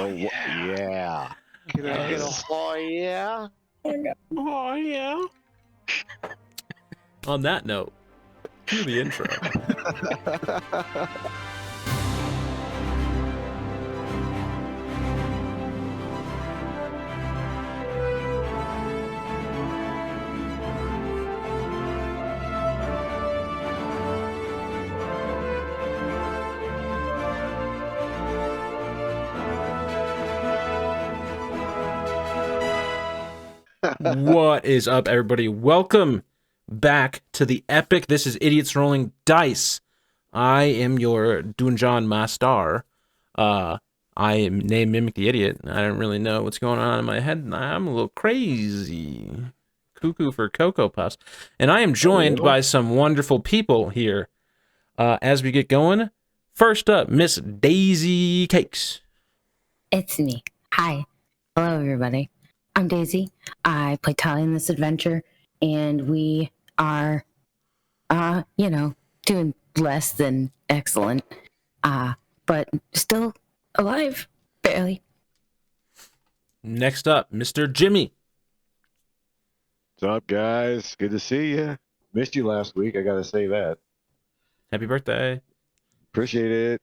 Yeah. Can I get a oh yeah? Oh, yeah. On that note, cue the intro. What is up, everybody? Welcome back to the epic. This is Idiots Rolling Dice. I am your Dungeon Master. I am named Mimic the Idiot. I don't really know what's going on in my head. I'm a little crazy. Cuckoo for Cocoa Puffs. And I am joined by some wonderful people here. As we get going, first up, Miss Daisy Cakes. It's me. Hi. Hello, everybody. I'm Daisy. I play Talia in this adventure, and we are, doing less than excellent, but still alive, barely. Next up, Mr. Jimmy. What's up, guys? Good to see you. Missed you last week. I gotta say that. Happy birthday. Appreciate it.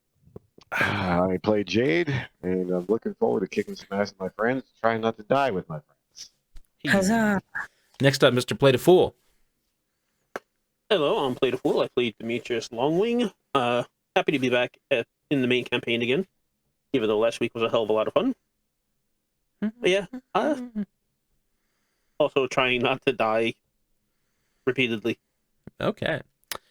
I played Jade, and I'm looking forward to kicking some ass with my friends, trying not to die with my friends. Huzzah. Next up, Mr. Play the Fool. Hello, I'm Played a Fool. I played Demetrius Longwing. Happy to be back in the main campaign again, even though last week was a hell of a lot of fun. But yeah, also trying not to die repeatedly. Okay.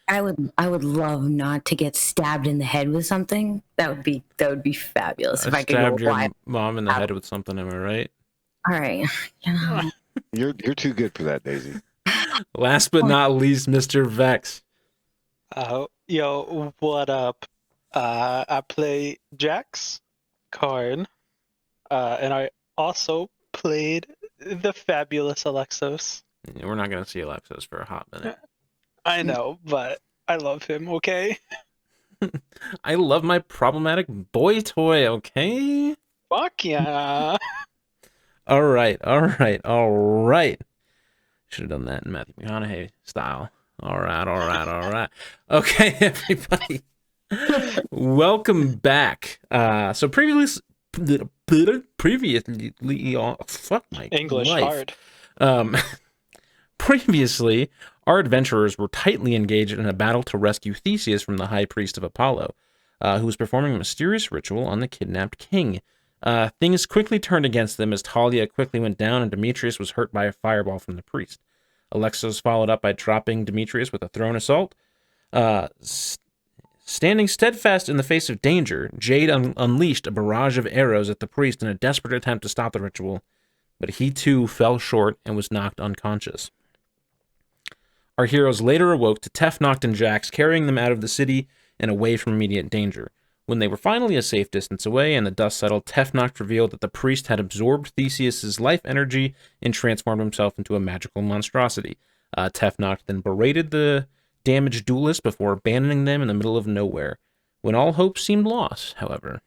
I would love not to get stabbed in the head with something. That would be fabulous. If I could stabbed go your live. mom in the head with something, am I right? All right. You're too good for that, Daisy. Last but not least, Mr. Vex. Yo, what up? I play Jax Karn, and I also played the fabulous Alexos. Yeah, we're not going to see Alexis for a hot minute. I know, but I love him, okay? I love my problematic boy toy, okay? Fuck yeah. All right. Should have done that in Matthew McConaughey style. All right. Okay, everybody. Welcome back. So previously, oh, fuck my English life. hard. Previously, our adventurers were tightly engaged in a battle to rescue Theseus from the High Priest of Apollo, who was performing a mysterious ritual on the kidnapped king. Things quickly turned against them as Talia quickly went down and Demetrius was hurt by a fireball from the priest. Alexos followed up by dropping Demetrius with a thrown assault. Standing steadfast in the face of danger, Jade unleashed a barrage of arrows at the priest in a desperate attempt to stop the ritual, but he too fell short and was knocked unconscious. Our heroes later awoke to Tefnocht and Jax carrying them out of the city and away from immediate danger. When they were finally a safe distance away and the dust settled, Tefnocht revealed that the priest had absorbed Theseus's life energy and transformed himself into a magical monstrosity. Tefnocht then berated the damaged duelists before abandoning them in the middle of nowhere. When all hope seemed lost, however,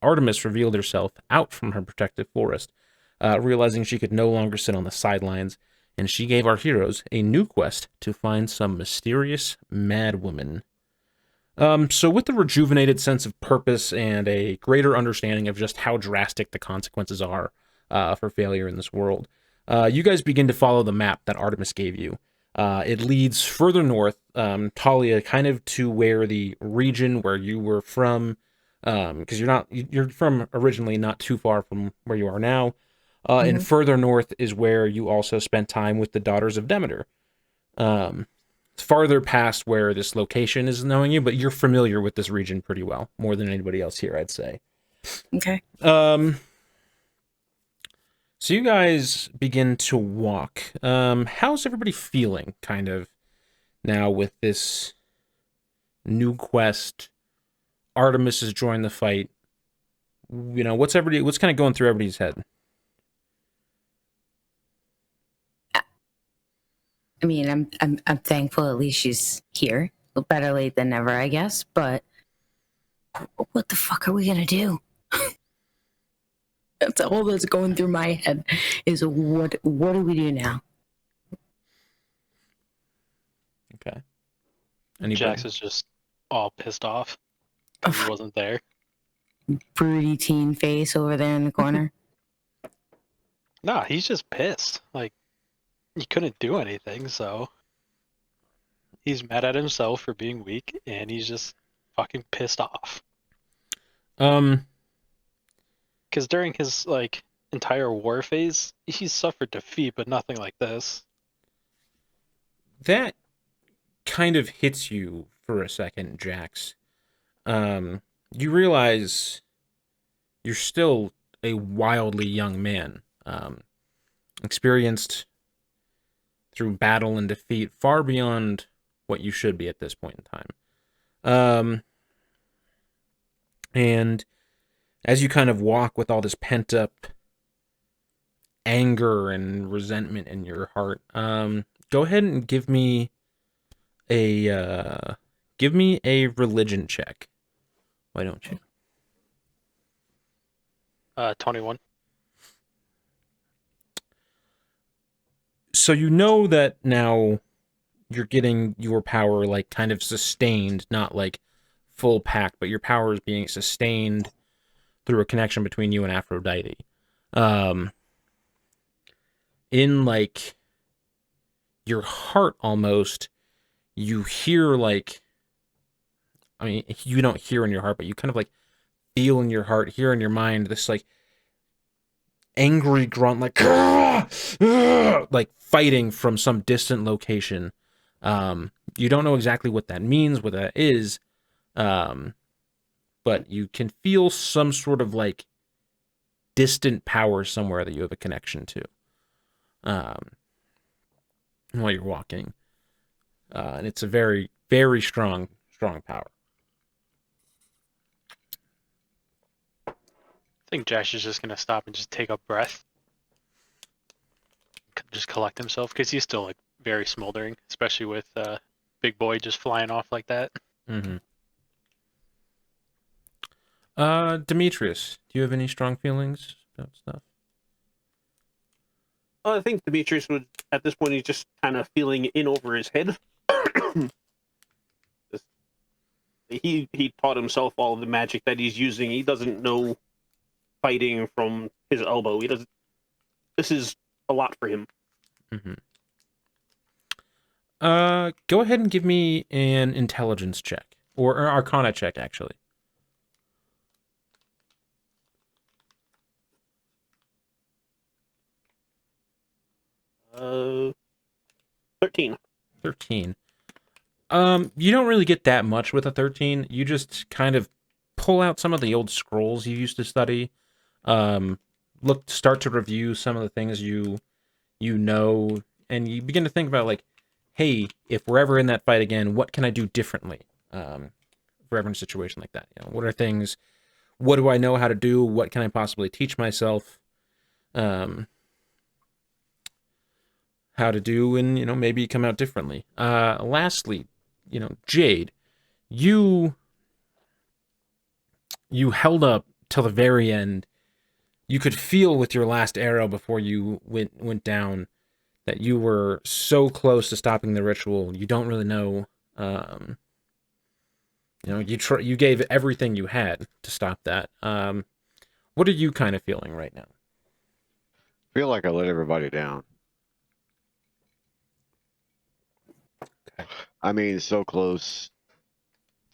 Artemis revealed herself out from her protective forest, realizing she could no longer sit on the sidelines, and she gave our heroes a new quest to find some mysterious madwoman. So with the rejuvenated sense of purpose and a greater understanding of just how drastic the consequences are for failure in this world, you guys begin to follow the map that Artemis gave you. It leads further north, Talia, kind of to where the region where you were from, because you're from originally not too far from where you are now. And further north is where you also spent time with the Daughters of Demeter. It's farther past where this location is knowing you, but you're familiar with this region pretty well, more than anybody else here, I'd say. Okay. So you guys begin to walk. How's everybody feeling, kind of, now with this new quest? Artemis has joined the fight. You know, what's kind of going through everybody's head? I mean, I'm thankful at least she's here. Better late than never, I guess. But what the fuck are we gonna do? That's all that's going through my head is what do we do now? Okay. Anybody? Jax is just all pissed off because he wasn't there. Broody teen face over there in the corner. Nah, he's just pissed. Like, he couldn't do anything, so he's mad at himself for being weak, and he's just fucking pissed off. Because during his like entire war phase, he's suffered defeat, but nothing like this. That kind of hits you for a second, Jax. You realize you're still a wildly young man, experienced through battle and defeat far beyond what you should be at this point in time. And as you kind of walk with all this pent up anger and resentment in your heart, go ahead and give me a religion check. Why don't you? 21. So you know that now you're getting your power like kind of sustained, not like full packed, but your power is being sustained through a connection between you and Aphrodite. In like your heart almost, you hear like, I mean, you don't hear in your heart, but you kind of like feel in your heart, hear in your mind, this like angry grunt, like, like fighting from some distant location. You don't know exactly what that means, what that is, but you can feel some sort of like distant power somewhere that you have a connection to, while you're walking. And it's a very, very strong power. I think Jax is just gonna stop and just take a breath, just collect himself, because he's still like very smoldering, especially with Big Boy just flying off like that. Mm-hmm. Demetrius, do you have any strong feelings about stuff? I think Demetrius would, at this point, he's just kind of feeling in over his head. He taught himself all of the magic that he's using. He doesn't know fighting from his elbow. He doesn't. This is a lot for him. Mm-hmm. Go ahead and give me an intelligence check or an arcana check, actually. Uh, 13. 13. You don't really get that much with a 13. You just kind of pull out some of the old scrolls you used to study. Start to review some of the things you know, and you begin to think about like, hey, if we're ever in that fight again, what can I do differently? If we're ever in a situation like that, what are things? What do I know how to do? What can I possibly teach myself? How to do, and maybe come out differently. Lastly, Jade, you held up till the very end. You could feel with your last arrow before you went down that you were so close to stopping the ritual. You don't really know. You gave everything you had to stop that. What are you kind of feeling right now? I feel like I let everybody down. Okay. I mean, so close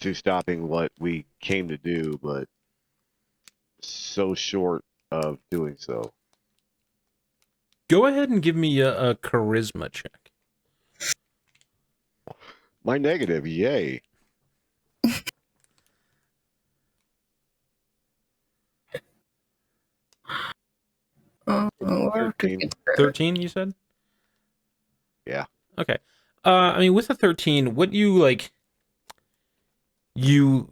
to stopping what we came to do, but so short of doing so. Go ahead and give me a charisma check. My negative, yay. Oh, 13. 13, you said? Yeah. Okay. I mean, with a 13, what you like, you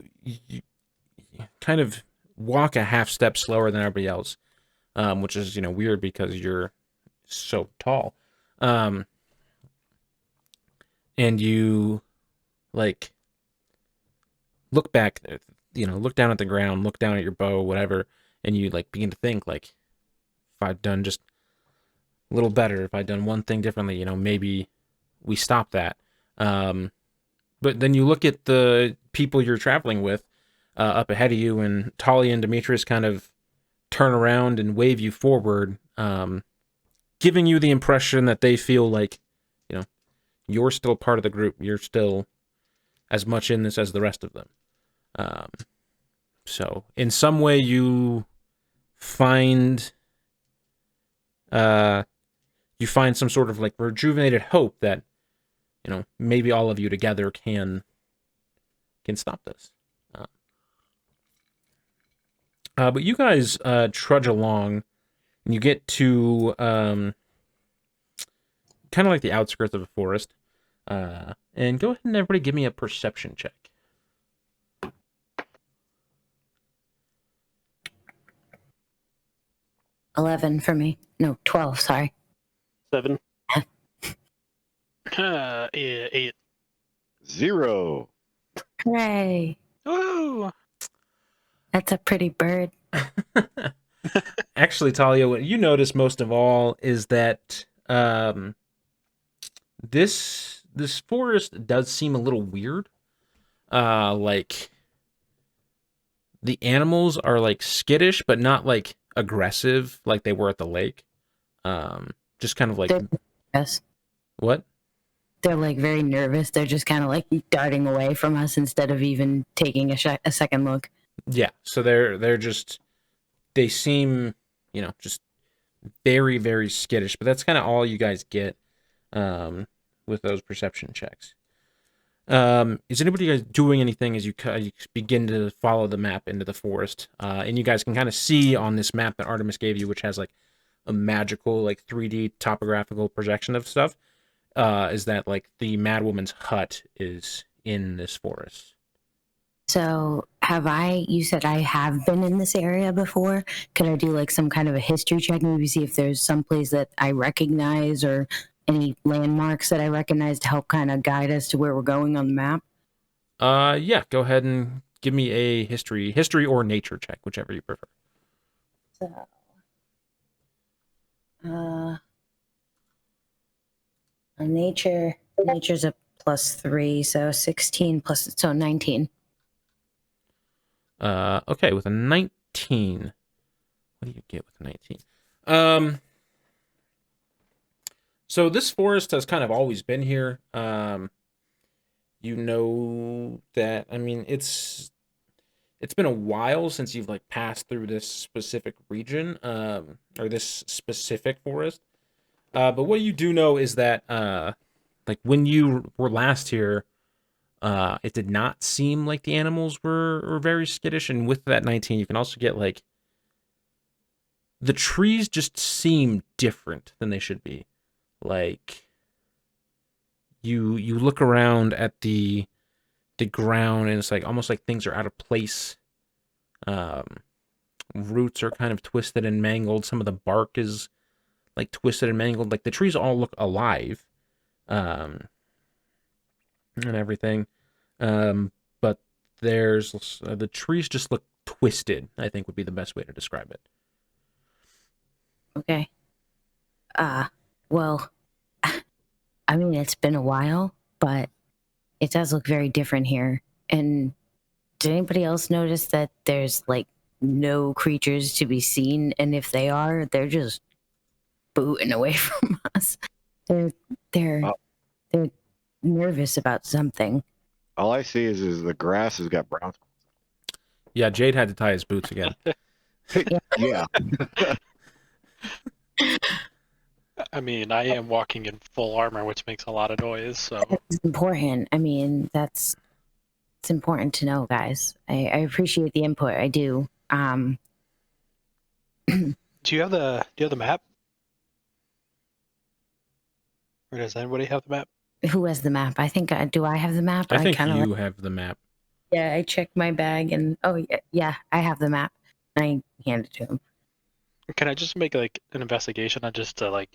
kind of walk a half step slower than everybody else, which is, weird because you're so tall. And you like look back, look down at the ground, look down at your bow, whatever, and you like begin to think like, if I'd done just a little better, if I'd done one thing differently, you know, maybe we stop that. But then you look at the people you're traveling with up ahead of you, and Talia and Demetrius kind of turn around and wave you forward, giving you the impression that they feel like, you know, you're still part of the group. You're still as much in this as the rest of them. So in some way you find some sort of like rejuvenated hope that, you know, maybe all of you together can stop this. But you guys trudge along, and you get to kind of like the outskirts of a forest. And go ahead and everybody give me a perception check. 11 for me. No, 12, sorry. 7. 8. 0. Hooray. Woo! That's a pretty bird. Actually, Talia, what you notice most of all is that this forest does seem a little weird. Like the animals are like skittish, but not like aggressive like they were at the lake. Just kind of like Yes. what? They're like very nervous. They're just kind of like darting away from us instead of even taking a second look. Yeah, so they seem, you know, just very, very skittish, but that's kind of all you guys get with those perception checks. Is anybody guys doing anything as you begin to follow the map into the forest? And you guys can kind of see on this map that Artemis gave you, which has like a magical, like 3D topographical projection of stuff, is that like the Madwoman's hut is in this forest. So you said I have been in this area before. Could I do like some kind of a history check, maybe see if there's some place that I recognize or any landmarks that I recognize to help kind of guide us to where we're going on the map? Yeah, go ahead and give me a history or nature check, whichever you prefer. So, nature's a +3, so 16 so 19. Okay, with a 19. What do you get with a 19? So this forest has kind of always been here. You know that, I mean, it's been a while since you've like passed through this specific region, or this specific forest. But what you do know is that, like when you were last here, it did not seem like the animals were very skittish, and with that 19, you can also get like the trees just seem different than they should be. Like you look around at the ground, and it's like almost like things are out of place. Roots are kind of twisted and mangled. Some of the bark is like twisted and mangled. Like the trees all look alive. And everything, but there's the trees just look twisted, I think would be the best way to describe it. Okay. Well, I mean, it's been a while, but it does look very different here. And did anybody else notice that there's like no creatures to be seen, and if they are, they're just booting away from us. They're nervous about something. All I see is the grass has got brown. Yeah, Jade had to tie his boots again. Yeah. I mean, I am walking in full armor, which makes a lot of noise, so... It's important. I mean, it's important to know, guys. I appreciate the input. I do. Do you have the map? Or does anybody have the map? Who has the map? I think do I have the map? I think kinda you have the map. Yeah, I checked my bag and yeah, I have the map. I hand it to him. Can I just make like an investigation on just to like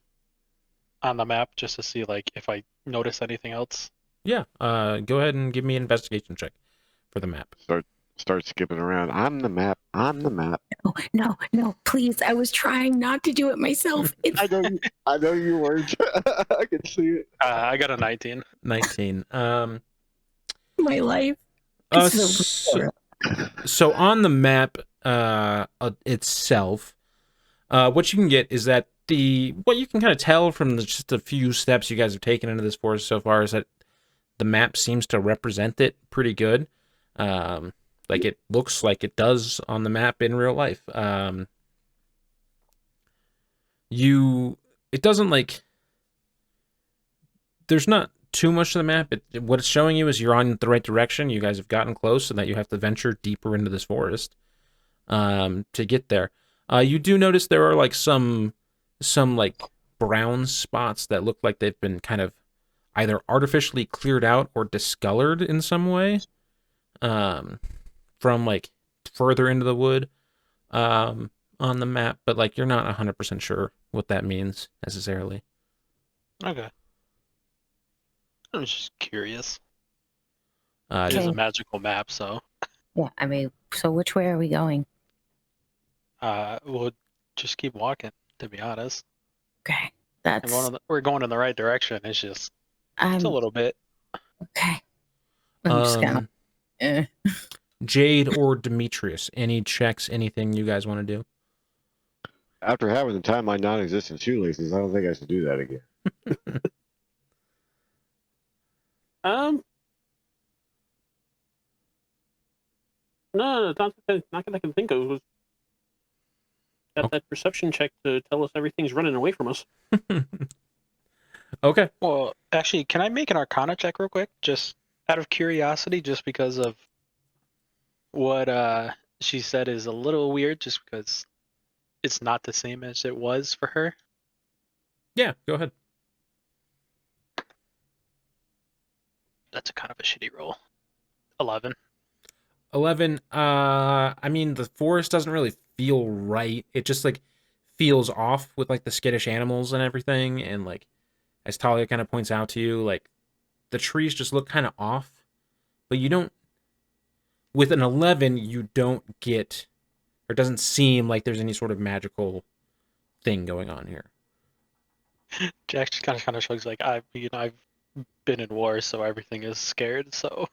on the map just to see like if I notice anything else? Yeah, go ahead and give me an investigation check for the map. Start skipping around. I'm the map. no, please. I was trying not to do it myself. It's I know you weren't. I can see it. I got a 19. 19. my life. So on the map itself, what you can get is that what you can kind of tell from just a few steps you guys have taken into this forest so far is that the map seems to represent it pretty good. Like it looks like it does on the map in real life. It doesn't like, there's not too much of the map. What it's showing you is you're on the right direction. You guys have gotten close and that you have to venture deeper into this forest to get there. You do notice there are like some like brown spots that look like they've been kind of either artificially cleared out or discolored in some way from like further into the wood on the map, but like you're not 100% sure what that means necessarily. Okay. I was just curious. It Okay. is a magical map, so Yeah, I mean, so which way are we going? we'll just keep walking. To be honest, Okay, we're going in the right direction. It's just it's a little bit. okay. I'm just gonna. Jade or Demetrius, any checks, anything you guys want to do? After having to tie my non-existent shoelaces, I don't think I should do that again. No, not that I can think of. Got that perception check to tell us everything's running away from us. Okay. Well, actually, can I make an Arcana check real quick, just out of curiosity, just because of what she said is a little weird, just because it's not the same as it was for her. Yeah, go ahead. That's a kind of a shitty roll. 11. 11. I mean, the forest doesn't really feel right. It just like feels off with like the skittish animals and everything. And like, as Talia kind of points out to you, like the trees just look kind of off. But you don't, with an 11, you don't get, or it doesn't seem like there's any sort of magical thing going on here. Jack just kind of shrugs like, I've been in war, so everything is scared. So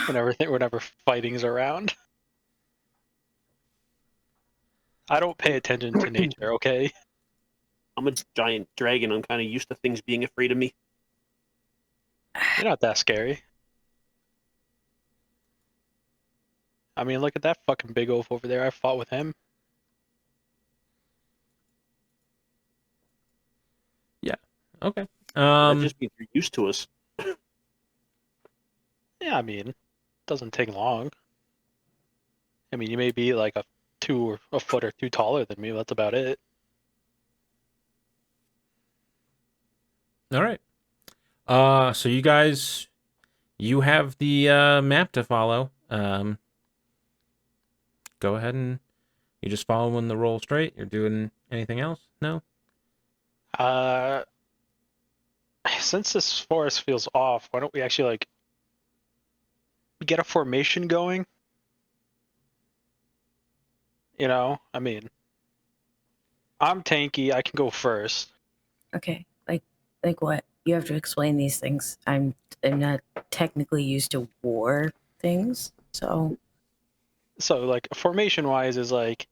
whenever fighting's around, I don't pay attention to nature. Okay. I'm a giant dragon. I'm kind of used to things being afraid of me. You're not that scary. I mean, look at that fucking big oaf over there. I fought with him. Yeah. Okay. That just means you're used to us. Yeah, I mean, it doesn't take long. I mean, you may be like a foot or two taller than me. But that's about it. All right. So you guys, you have the map to follow. Go ahead and you just following the roll straight. You're doing anything else? No? Since this forest feels off, why don't we actually like get a formation going? You know, I mean, I'm tanky. I can go first. Okay, like what? You have to explain these things. I'm not technically used to war things, so. So like formation wise is like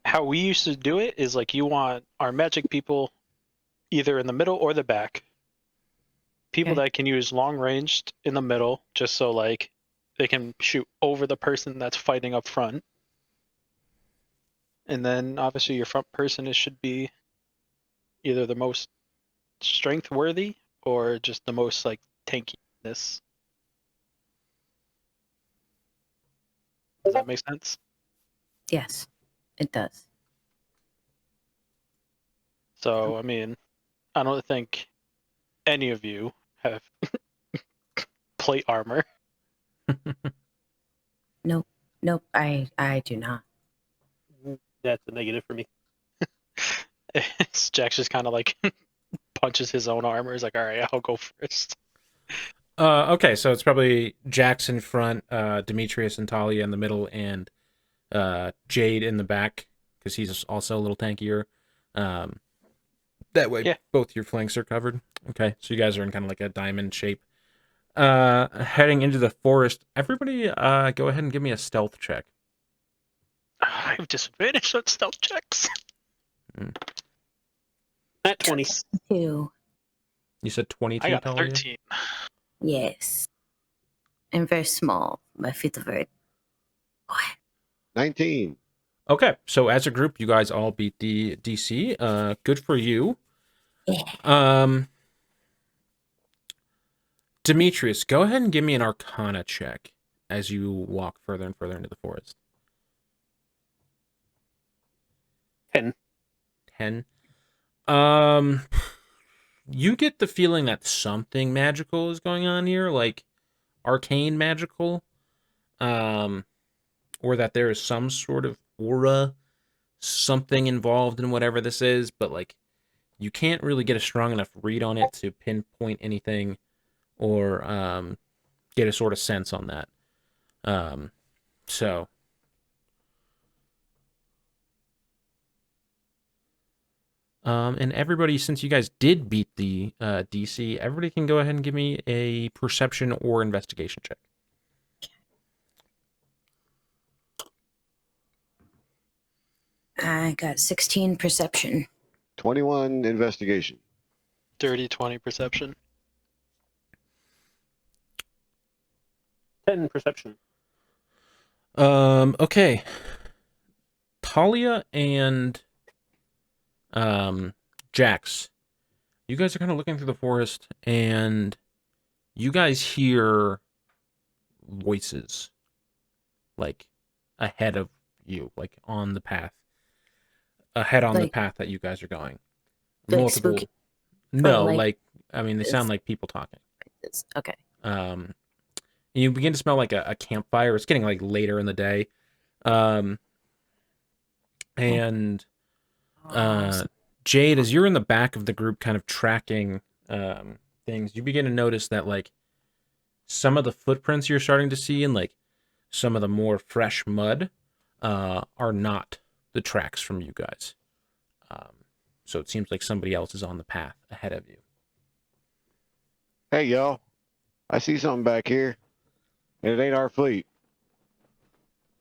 how we used to do it is like you want our magic people either in the middle or the back. People that can use long ranged in the middle, just so like they can shoot over the person that's fighting up front. And then obviously your front person should be either the most strength worthy or just the most like tankiness. Does that make sense? Yes, it does. So I mean, I don't think any of you have plate armor. Nope, I do not. That's a negative for me. Jax just kind of like punches his own armor. He's like, all right, I'll go first. Okay, so it's probably Jax in front, Demetrius and Talia in the middle, and Jade in the back because he's also a little tankier. That way, Yeah. both your flanks are covered. Okay, so you guys are in kind of like a diamond shape. Heading into the forest. Everybody, go ahead and give me a stealth check. I have disadvantage on stealth checks. At 20. 2. You said 22, I got Talia? 13. Yes. I'm very small. My feet are very. 19. Okay, so as a group, you guys all beat the DC. Good for you. Yeah. Demetrius, go ahead and give me an Arcana check as you walk further and further into the forest. 10. 10. You get the feeling that something magical is going on here, like arcane magical, or that there is some sort of aura, something involved in whatever this is, but like you can't really get a strong enough read on it to pinpoint anything or get a sort of sense on that. So and everybody, since you guys did beat the DC, everybody can go ahead and give me a perception or investigation check. I got 16 perception. 21 investigation. 30-20 perception. 10 perception. Okay. Talia and Jax, you guys are kind of looking through the forest, and you guys hear voices, like ahead of you, like on the path, ahead on the Like- path that you guys are going. like Multiple. spooky- No, like- like I mean, they sound like people talking. Okay. You begin to smell like a campfire. It's getting like later in the day. And Jade, as you're in the back of the group kind of tracking things, you begin to notice that like some of the footprints you're starting to see in like some of the more fresh mud are not the tracks from you guys. So it seems like somebody else is on the path ahead of you. Hey, y'all. I see something back here. And it ain't our fleet.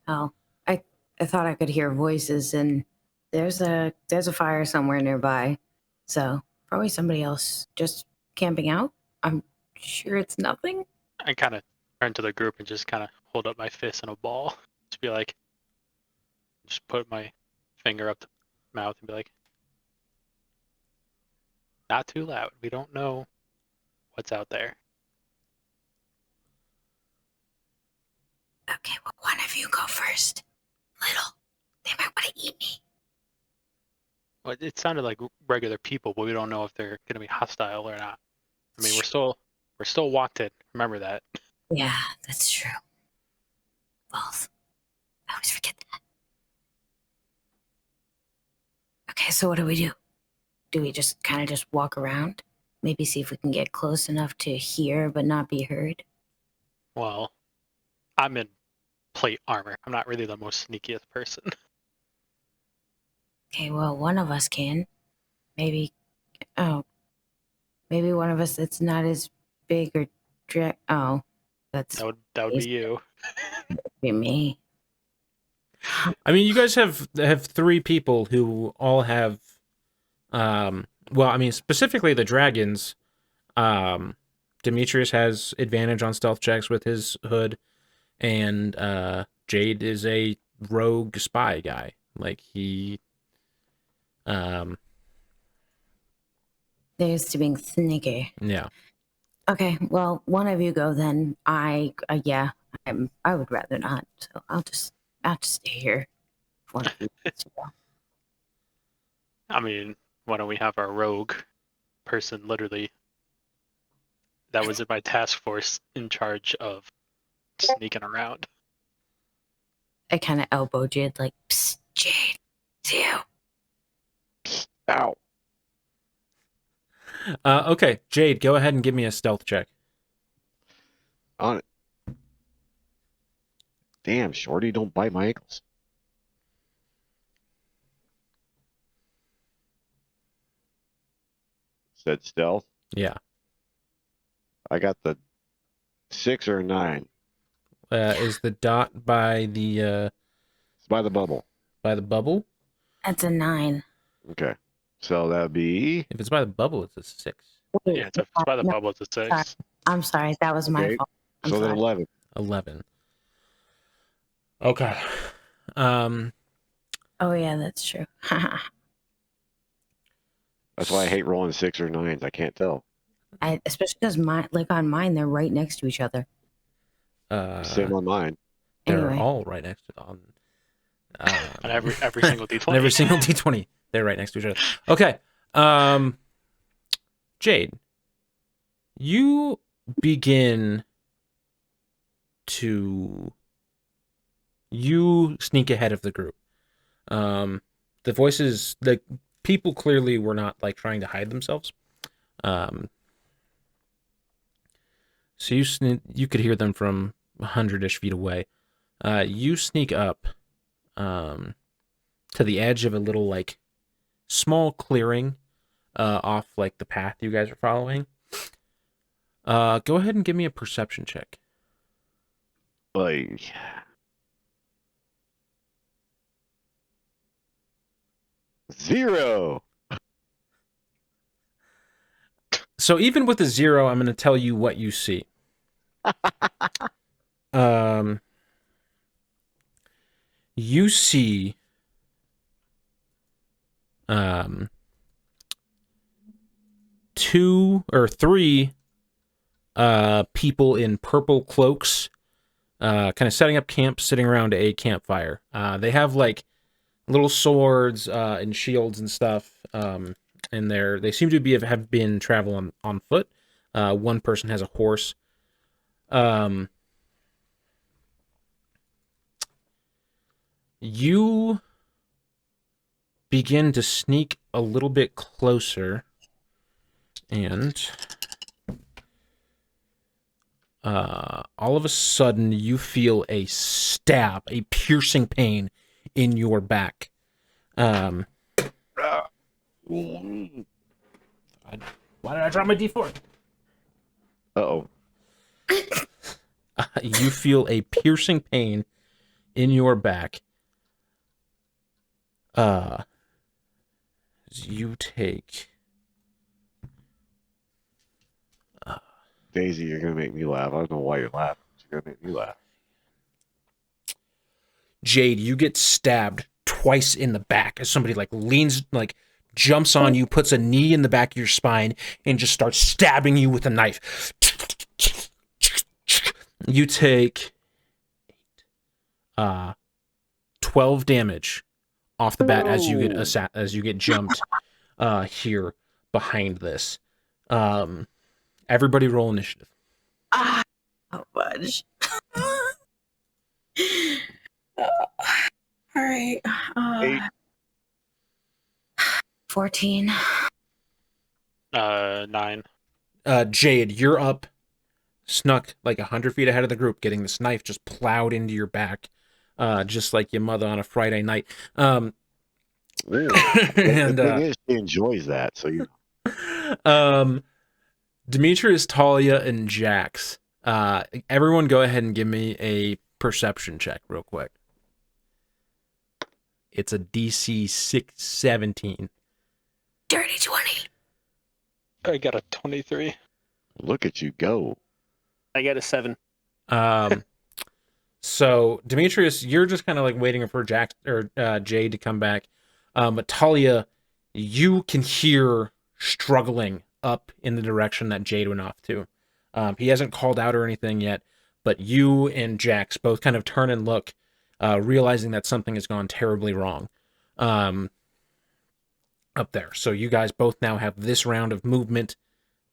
Oh, I thought I could hear voices, and there's a fire somewhere nearby, so probably somebody else just camping out. I'm sure it's nothing. I kind of turn to the group and just kind of hold up my fist in a ball. Just be like, just put my finger up the mouth and be like, not too loud. We don't know what's out there. Okay, well, one of you go first. Little, they might want to eat me. Well, it sounded like regular people, but we don't know if they're going to be hostile or not. I mean, we're still wanted. Remember that. Yeah, that's true. Both. I always forget that. Okay, so what do we do? Do we just kind of just walk around? Maybe see if we can get close enough to hear but not be heard? Well, I'm in plate armor. I'm not really the most sneakiest person. Okay, well, one of us can. Maybe one of us that's not as big or that's That would be you. be me. I mean, you guys have 3 people who all have, well, I mean, specifically the dragons. Demetrius has advantage on stealth checks with his hood, and Jade is a rogue spy guy. Like he, There's to being sneaky. yeah. Okay, well, one of you go then. I would rather not. So I'll just stay here. One of you gets to go. I mean, why don't we have our rogue person literally that was in my task force in charge of sneaking around? I kind of elbow Jade like, psst, Jade, it's you. Ow. Okay, Jade, go ahead and give me a stealth check. On it. Damn, Shorty, don't bite my ankles. said stealth. Yeah. I got the 6 or 9. Is the dot by the It's by the bubble. bubble? That's a 9. Okay. So that'd be If it's by the bubble, it's a 6. Wait, Yeah, it's by the no, bubble. It's a sorry. 6. I'm sorry. That was my okay. fault. I'm So then sorry. 11. 11. Okay. Oh yeah, that's true. That's why I hate rolling 6 or 9s. I can't tell. Especially because on mine, they're right next to each other. Same on mine. They're Anyway. all right next to on On every single D20. on every single D20. They're right next to each other. Okay. Jade, you begin to sneak ahead of the group. The voices, the people clearly were not like trying to hide themselves. So you could hear them from 100-ish feet away. You sneak up to the edge of a little like small clearing off like the path you guys are following. Go ahead and give me a perception check. Like 0. So even with a 0, I'm going to tell you what you see. You see two or three people in purple cloaks kind of setting up camp, sitting around a campfire. They have like little swords and shields and stuff, and they seem to have been traveling on foot. One person has a horse. You begin to sneak a little bit closer, and all of a sudden you feel a stab, a piercing pain in your back. Why did I drop my D4? Uh-oh. You feel a piercing pain in your back. You take... Daisy, you're going to make me laugh. I don't know why you're laughing, but you're going to make me laugh. Jade, you get stabbed twice in the back as somebody like leans, like jumps on you, puts a knee in the back of your spine, and just starts stabbing you with a knife. You take 12 damage off the bat as you get jumped here behind this. Everybody roll initiative. Oh, fudge. All right. 8. 14. 9. Jade, you're up, snuck like 100 feet ahead of the group, getting this knife just plowed into your back, just like your mother on a Friday night. And the thing is, she enjoys that, so you... Demetrius, Talia, and Jax. Everyone go ahead and give me a perception check real quick. It's a DC 617. Dirty 20. I got a 23. Look at you go. I got a 7. So Demetrius, you're just kind of like waiting for Jax or Jade to come back. But Talia, you can hear struggling up in the direction that Jade went off to. He hasn't called out or anything yet, but you and Jax both kind of turn and look, realizing that something has gone terribly wrong up there. So you guys both now have this round of movement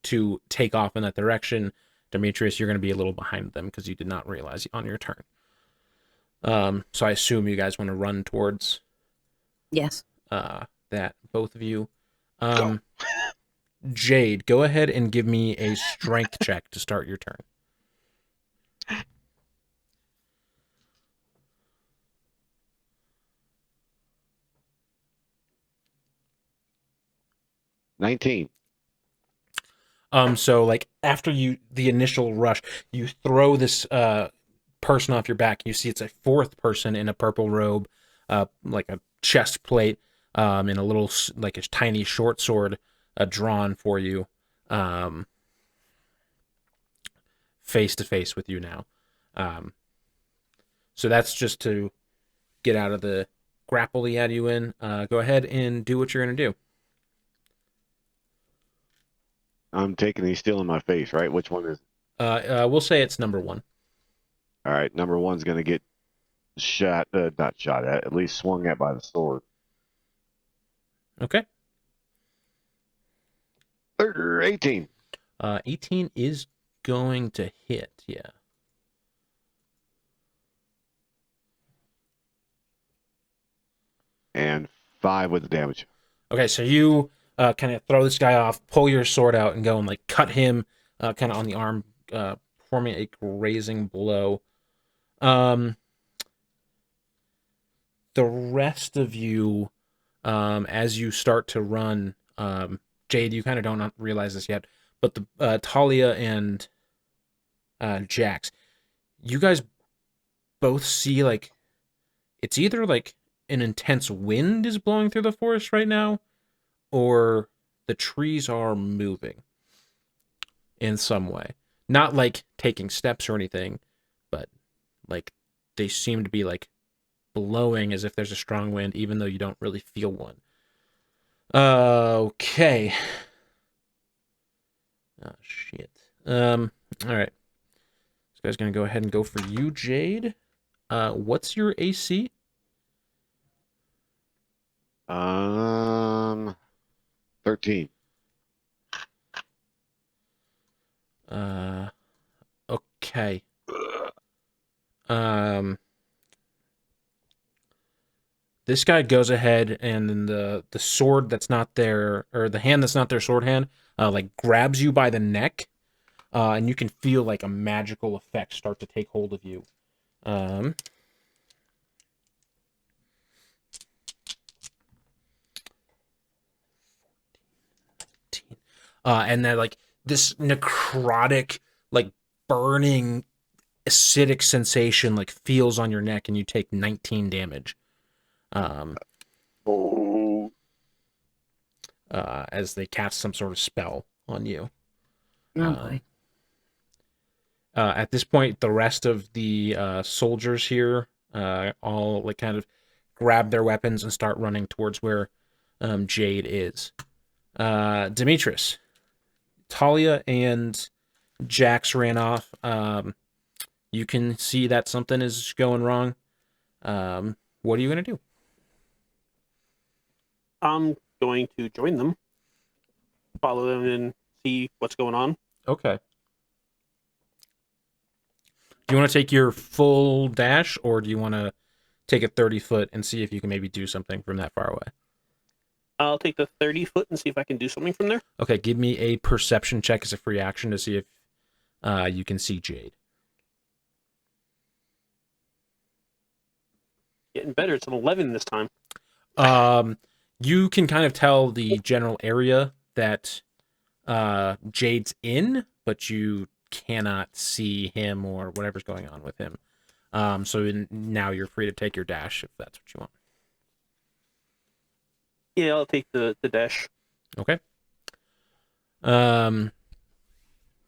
to take off in that direction. Demetrius, you're going to be a little behind them because you did not realize on your turn. So I assume you guys want to run towards Yes. that, both of you. Jade, go ahead and give me a strength check to start your turn. $19. So like after the initial rush, you throw this person off your back. You see it's a fourth person in a purple robe, like a chest plate, and a little like a tiny short sword drawn for you, face to face with you now. So that's just to get out of the grapple he had you in. Go ahead and do what you're gonna do. I'm taking he's still in my face, right? Which one is? We'll say it's number 1. All right, number one's gonna get shot, not shot at least swung at by the sword. Okay. 18. 18 is going to hit, yeah. And 5 with the damage. Okay, so you kind of throw this guy off, pull your sword out, and go and like cut him kind of on the arm, performing a grazing blow. The rest of you, as you start to run, Jade, you kind of don't realize this yet, but the Talia and Jax, you guys both see like it's either like an intense wind is blowing through the forest right now, or the trees are moving in some way. Not like taking steps or anything, but like they seem to be like blowing as if there's a strong wind, even though you don't really feel one. Okay. Oh, shit. All right. This guy's gonna go ahead and go for you, Jade. What's your AC? 13. Okay. This guy goes ahead and then the sword that's not their, or the hand that's not their sword hand, like grabs you by the neck, and you can feel like a magical effect start to take hold of you. And then like this necrotic, like burning, acidic sensation like feels on your neck, and you take 19 damage. As they cast some sort of spell on you. Oh boy. At this point, the rest of the soldiers here all like kind of grab their weapons and start running towards where Jade is. Demetrius, Talia and Jax ran off. You can see that something is going wrong. What are you going to do? I'm going to join them, follow them, and see what's going on. Okay. Do you want to take your full dash, or do you want to take a 30-foot and see if you can maybe do something from that far away? I'll take the 30-foot and see if I can do something from there. Okay, give me a perception check as a free action to see if you can see Jade. Getting better. It's an 11 this time. You can kind of tell the general area that Jade's in, but you cannot see him or whatever's going on with him. So now you're free to take your dash if that's what you want. Yeah, I'll take the dash. Okay.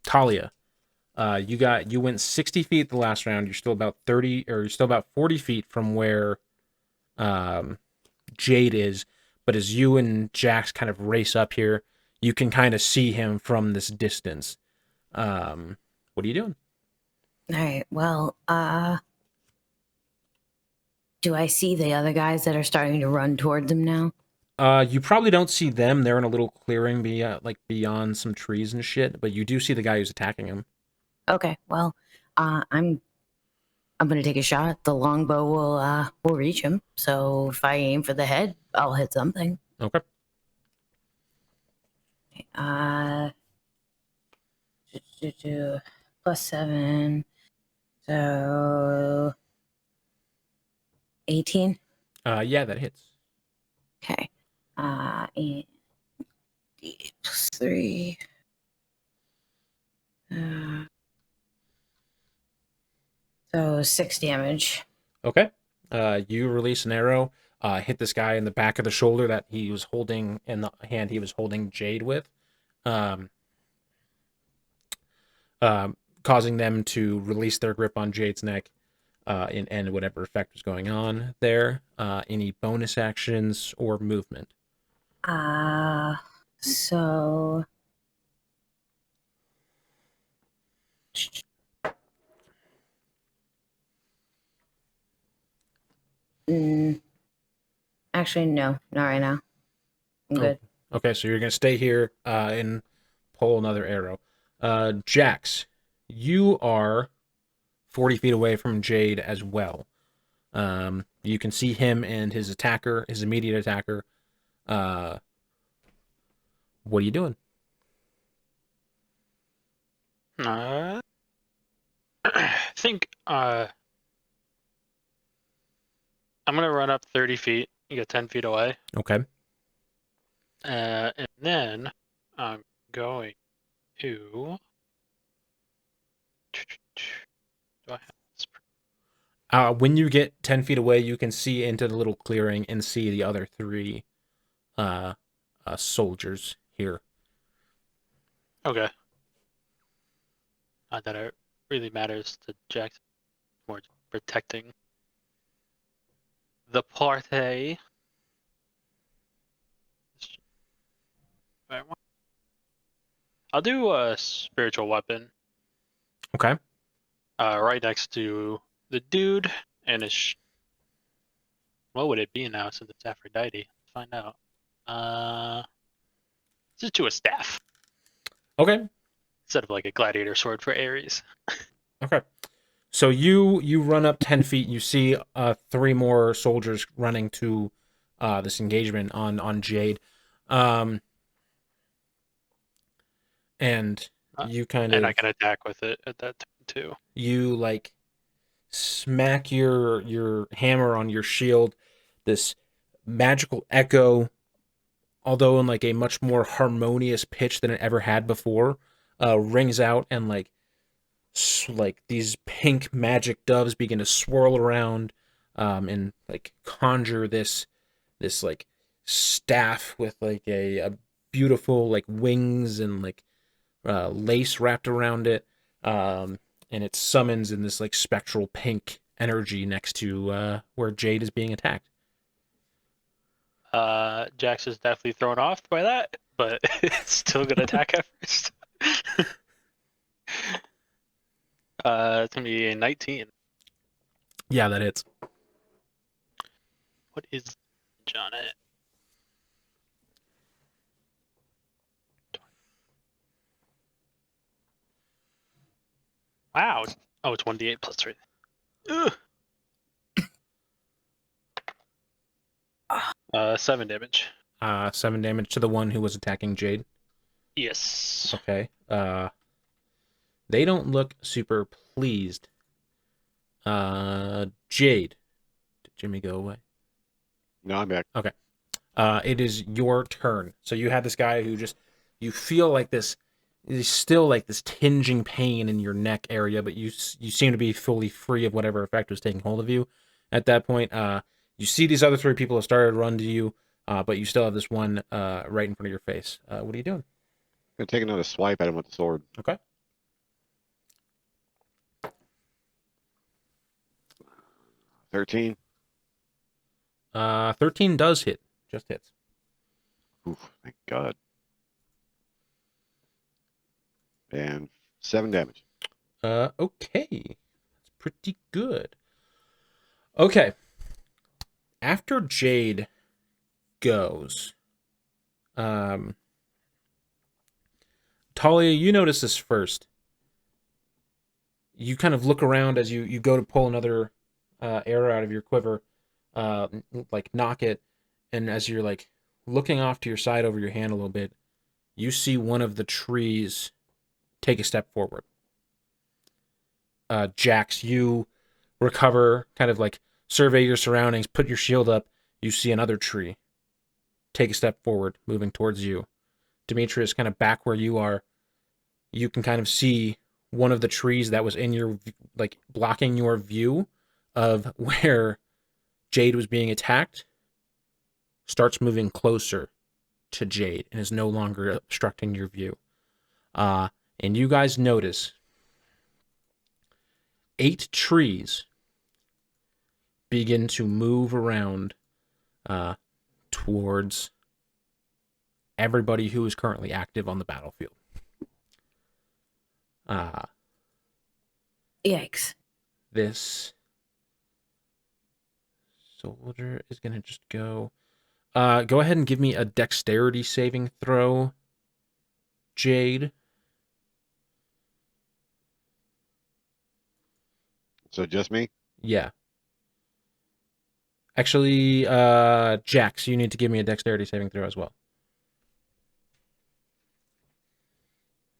Talia, you went 60 feet the last round. You're still about 30, or you're still about 40 feet from where Jade is. But as you and Jax kind of race up here, you can kind of see him from this distance. What are you doing? All right. Well, do I see the other guys that are starting to run toward them now? You probably don't see them. They're in a little clearing beyond some trees and shit, but you do see the guy who's attacking him. Okay. Well, I'm gonna take a shot. The longbow will reach him. So if I aim for the head, I'll hit something. Okay. +7, so 18. Yeah, that hits. Okay. And +3. So 6 damage. Okay. You release an arrow, hit this guy in the back of the shoulder that he was holding in the hand he was holding Jade with, causing them to release their grip on Jade's neck and end whatever effect was going on there. Any bonus actions or movement? So actually, no, not right now. I'm good. Okay, so you're going to stay here and pull another arrow. Jax, you are 40 feet away from Jade as well. You can see him and his attacker, his immediate attacker. What are you doing? I think I'm gonna run up 30 feet. You get 10 feet away. Okay. And then I'm going to. Do I have this? When you get 10 feet away, you can see into the little clearing and see the other three soldiers here. Okay. Not that it really matters to Jackson. More protecting the party. I'll do a spiritual weapon. Okay. Right next to the dude and his. What would it be now since it's Aphrodite? Let's find out. Just to a staff Okay. instead of like a gladiator sword for Ares. Okay. So you run up 10 feet. You see 3 more soldiers running to this engagement on Jade. And you kind of... And I can attack with it at that time too. You like smack your hammer on your shield. This magical echo, although in like a much more harmonious pitch than it ever had before, rings out, and like these pink magic doves begin to swirl around and like conjure this like staff with like a beautiful like wings and like lace wrapped around it, and it summons in this like spectral pink energy next to where Jade is being attacked. Jax is definitely thrown off by that, but it's still gonna attack at first. It's gonna be a 19. Yeah, that hits. What is on it? Wow. Oh, it's 1d8 plus 3. Ugh. 7 damage. 7 damage to the one who was attacking Jade. Yes. Okay. They don't look super pleased. Jade. Did Jimmy go away? No, I'm back. Okay. It is your turn. So you had this guy who just, you feel like this, there's still like this tinging pain in your neck area, but you seem to be fully free of whatever effect was taking hold of you at that point. You see these other 3 people have started to run to you, but you still have this one right in front of your face. What are you doing? I'm gonna take another swipe at him with the sword. Okay. 13. 13 does hit. Just hits. Oof, thank God. And 7 damage. Okay. That's pretty good. Okay. After Jade goes, Talia, you notice this first. You kind of look around as you go to pull another arrow out of your quiver, like knock it, and as you're like looking off to your side over your hand a little bit, you see one of the trees take a step forward. Jax, you recover, kind of like survey your surroundings, put your shield up. You see another tree take a step forward, moving towards you. Demetrius, kind of back where you are, you can kind of see one of the trees that was in your, like, blocking your view of where Jade was being attacked starts moving closer to Jade and is no longer obstructing your view. And you guys notice 8 trees begin to move around towards everybody who is currently active on the battlefield. Yikes. This soldier is going to just go... go ahead and give me a dexterity saving throw, Jade. So just me? Yeah. Actually, Jax, you need to give me a dexterity saving throw as well.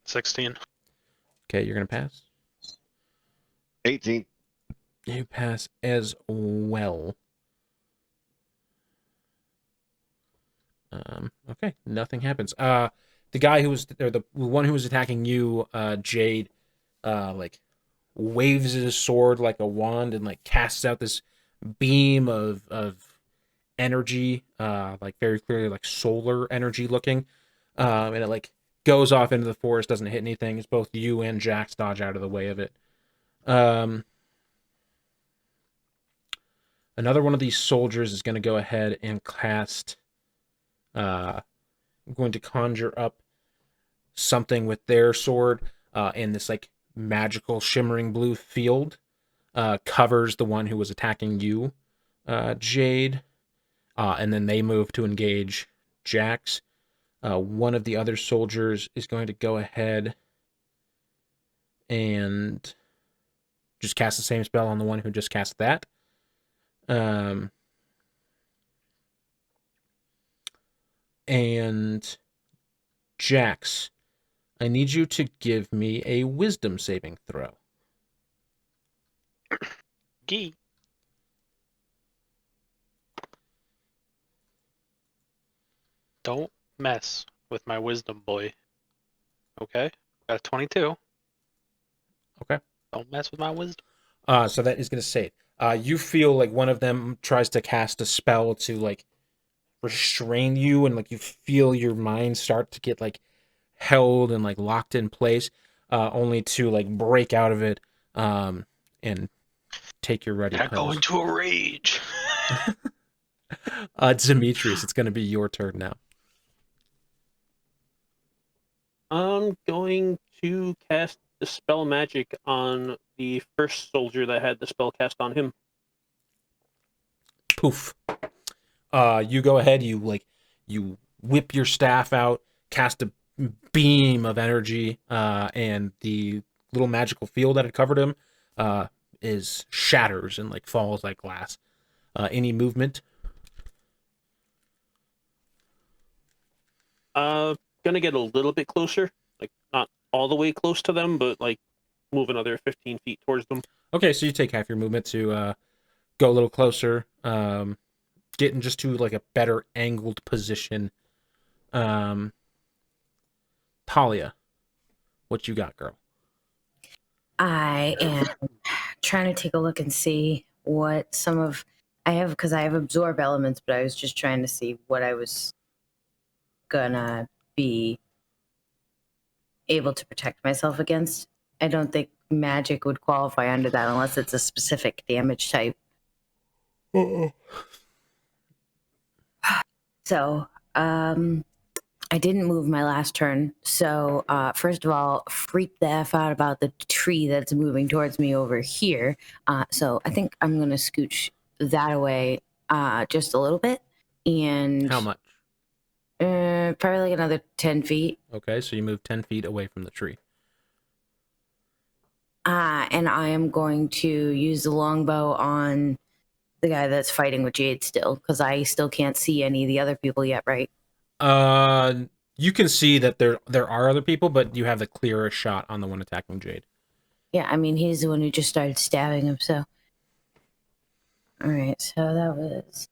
16. Okay, you're going to pass. 18. You pass as well. Okay, nothing happens. The guy who was, or the one who was attacking you, Jade, like, waves his sword like a wand and, like, casts out this beam of energy, like, very clearly, like, solar energy looking, and it, like, goes off into the forest, doesn't hit anything, as both you and Jax dodge out of the way of it. Another one of these soldiers is going to go ahead and cast, going to conjure up something with their sword, in this, like, magical shimmering blue field, covers the one who was attacking you, Jade, and then they move to engage Jax. One of the other soldiers is going to go ahead and just cast the same spell on the one who just cast that. And Jax, I need you to give me a wisdom saving throw. Gee. Don't mess with my wisdom, boy. Okay? Got a 22. Okay. Don't mess with my wisdom. So that is going to save. You feel like one of them tries to cast a spell to, like, restrain you, and, like, you feel your mind start to get, like, held and, like, locked in place, only to, like, break out of it, and take your ready I go pose. into a rage. Demetrius, it's going to be your turn now. I'm going to cast Dispel Magic on the first soldier that had the spell cast on him. Poof. You go ahead, you whip your staff out, cast a beam of energy, and the little magical field that had covered him is shatters and, like, falls like glass. Any movement? Gonna get a little bit closer, like not all the way close to them, but like move another 15 feet towards them. Okay, so you take half your movement to go a little closer, getting just to, like, a better angled position. Talia, what you got, girl? I am trying to take a look and see what some of I have, because I have absorb elements, but I was just trying to see what I was gonna be able to protect myself against. I don't think magic would qualify under that unless it's a specific damage type. So, I didn't move my last turn. So, first of all, freak the F out about the tree that's moving towards me over here. So I think I'm going to scooch that away just a little bit. And How much? probably like another 10 feet. Okay, so you move 10 feet away from the tree. And I am going to use the longbow on the guy that's fighting with Jade still, because I still can't see any of the other people yet, right? You can see that there are other people, but you have the clearest shot on the one attacking Jade. Yeah, I mean, he's the one who just started stabbing him, so. All right, so that was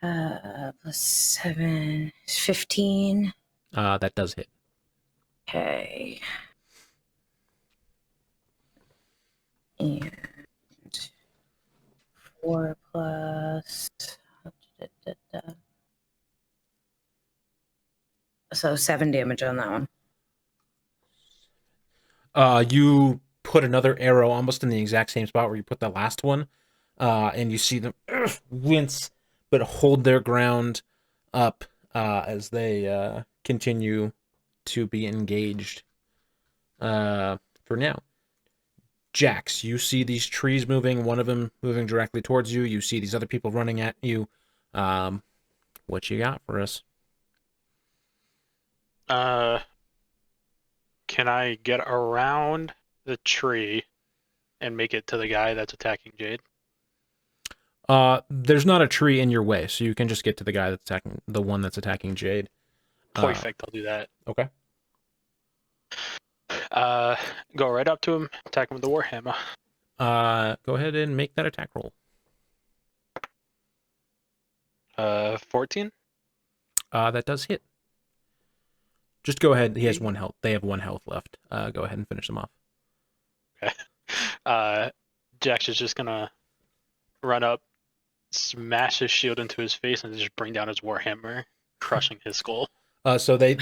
plus 7 is 15. That does hit. Okay. And 4 plus. So 7 damage on that one. You put another arrow almost in the exact same spot where you put the last one, and you see them wince, but hold their ground up as they continue to be engaged. For now, Jax, you see these trees moving. One of them moving directly towards you. You see these other people running at you. What you got for us? Can I get around the tree and make it to the guy that's attacking Jade? There's not a tree in your way, so you can just get to the guy that's attacking the one that's attacking Jade. Perfect, I'll do that. Okay. Go right up to him, attack him with the warhammer. Go ahead and make that attack roll. 14. That does hit. Just go ahead. He has 1 health. They have 1 health left. Go ahead and finish them off. Okay. Jax is just gonna run up, smash his shield into his face, and just bring down his warhammer, crushing his skull. So they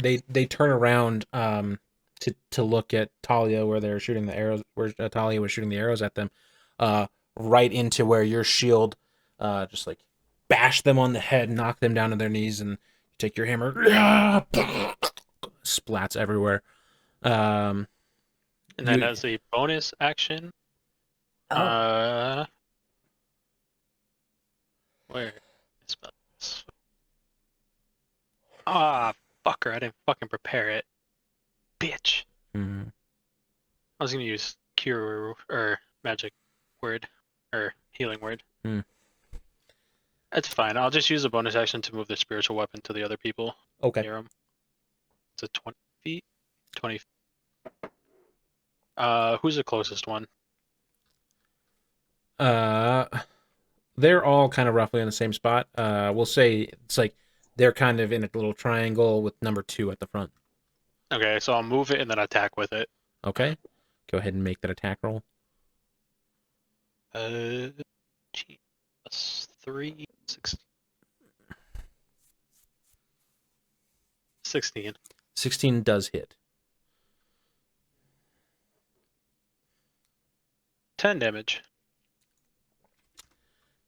turn around to look at Talia where they're shooting the arrows, where Talia was shooting the arrows at them, right into where your shield just like bash them on the head, knock them down to their knees, and you take your hammer, splats everywhere. And then as a bonus action, where is this? Ah, fucker! I didn't fucking prepare it, bitch. Mm-hmm. I was gonna use cure or magic word or healing word. That's fine. I'll just use a bonus action to move the spiritual weapon to the other people Okay. near him. It's a 20 feet. 20 feet. Who's the closest one? They're all kind of roughly in the same spot. We'll say it's like they're kind of in a little triangle with number 2 at the front. Okay, so I'll move it and then attack with it. Okay. Go ahead and make that attack roll. Plus 3, 16. 16. 16 does hit. 10 damage.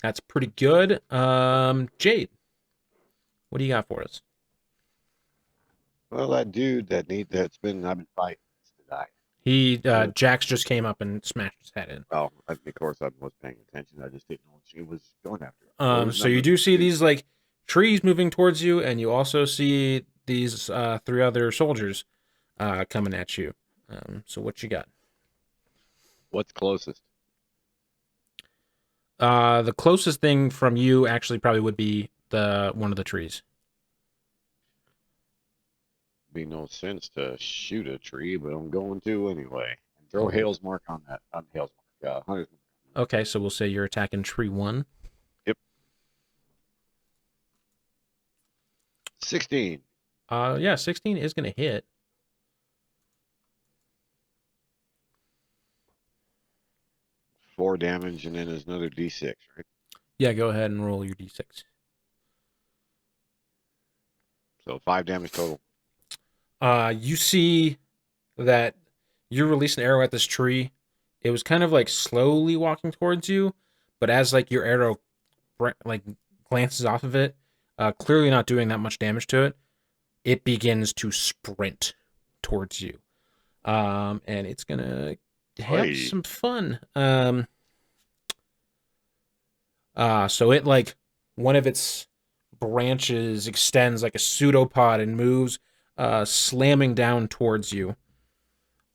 That's pretty good. Jade, what do you got for us? Well, that dude that's been I've been fighting to die. He Jax just came up and smashed his head in. Oh, of course I was paying attention. I just didn't know what she was going after. So you do see these like trees moving towards you, and you also see these 3 other soldiers coming at you. So what you got? What's closest? The closest thing from you actually probably would be one of the trees. Be no sense to shoot a tree, but I'm going to anyway. And throw Hale's mark on that. On Hale's mark. Hunter's mark. Okay, so we'll say you're attacking tree 1. Yep. 16. Yeah, 16 is gonna hit. Four damage, and then there's another D6, right? Yeah, go ahead and roll your D6. So 5 damage total. You see that you release an arrow at this tree. It was kind of like slowly walking towards you, but as like your arrow like glances off of it, clearly not doing that much damage to it, it begins to sprint towards you. And it's gonna have some fun. So it like one of its branches extends like a pseudopod and moves, slamming down towards you.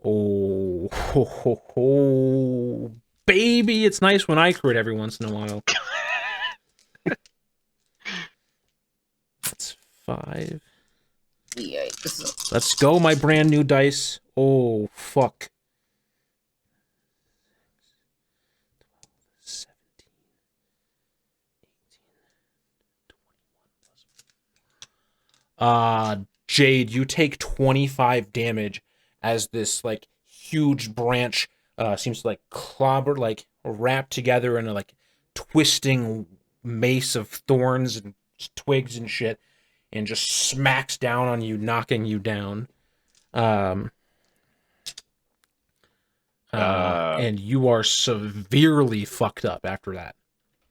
Oh, ho, ho, ho. Baby, it's nice when I crit every once in a while. That's 5. Yikes. Let's go, my brand new dice. Oh, fuck. 17, 18, 21 plus. Jade, you take 25 damage as this like huge branch seems to like clobber, like wrap together in a like twisting mace of thorns and twigs and shit, and just smacks down on you, knocking you down. And you are severely fucked up after that.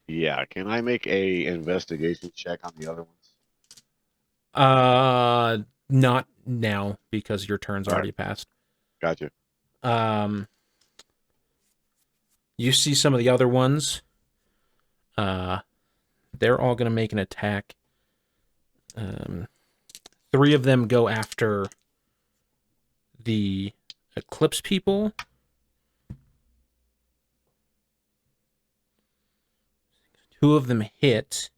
Yeah, can I make a investigation check on the other ones? Not now because your turn's All already passed. Gotcha. You see some of the other ones. They're all gonna make an attack. 3 of them go after the Eclipse people. Two of them hit.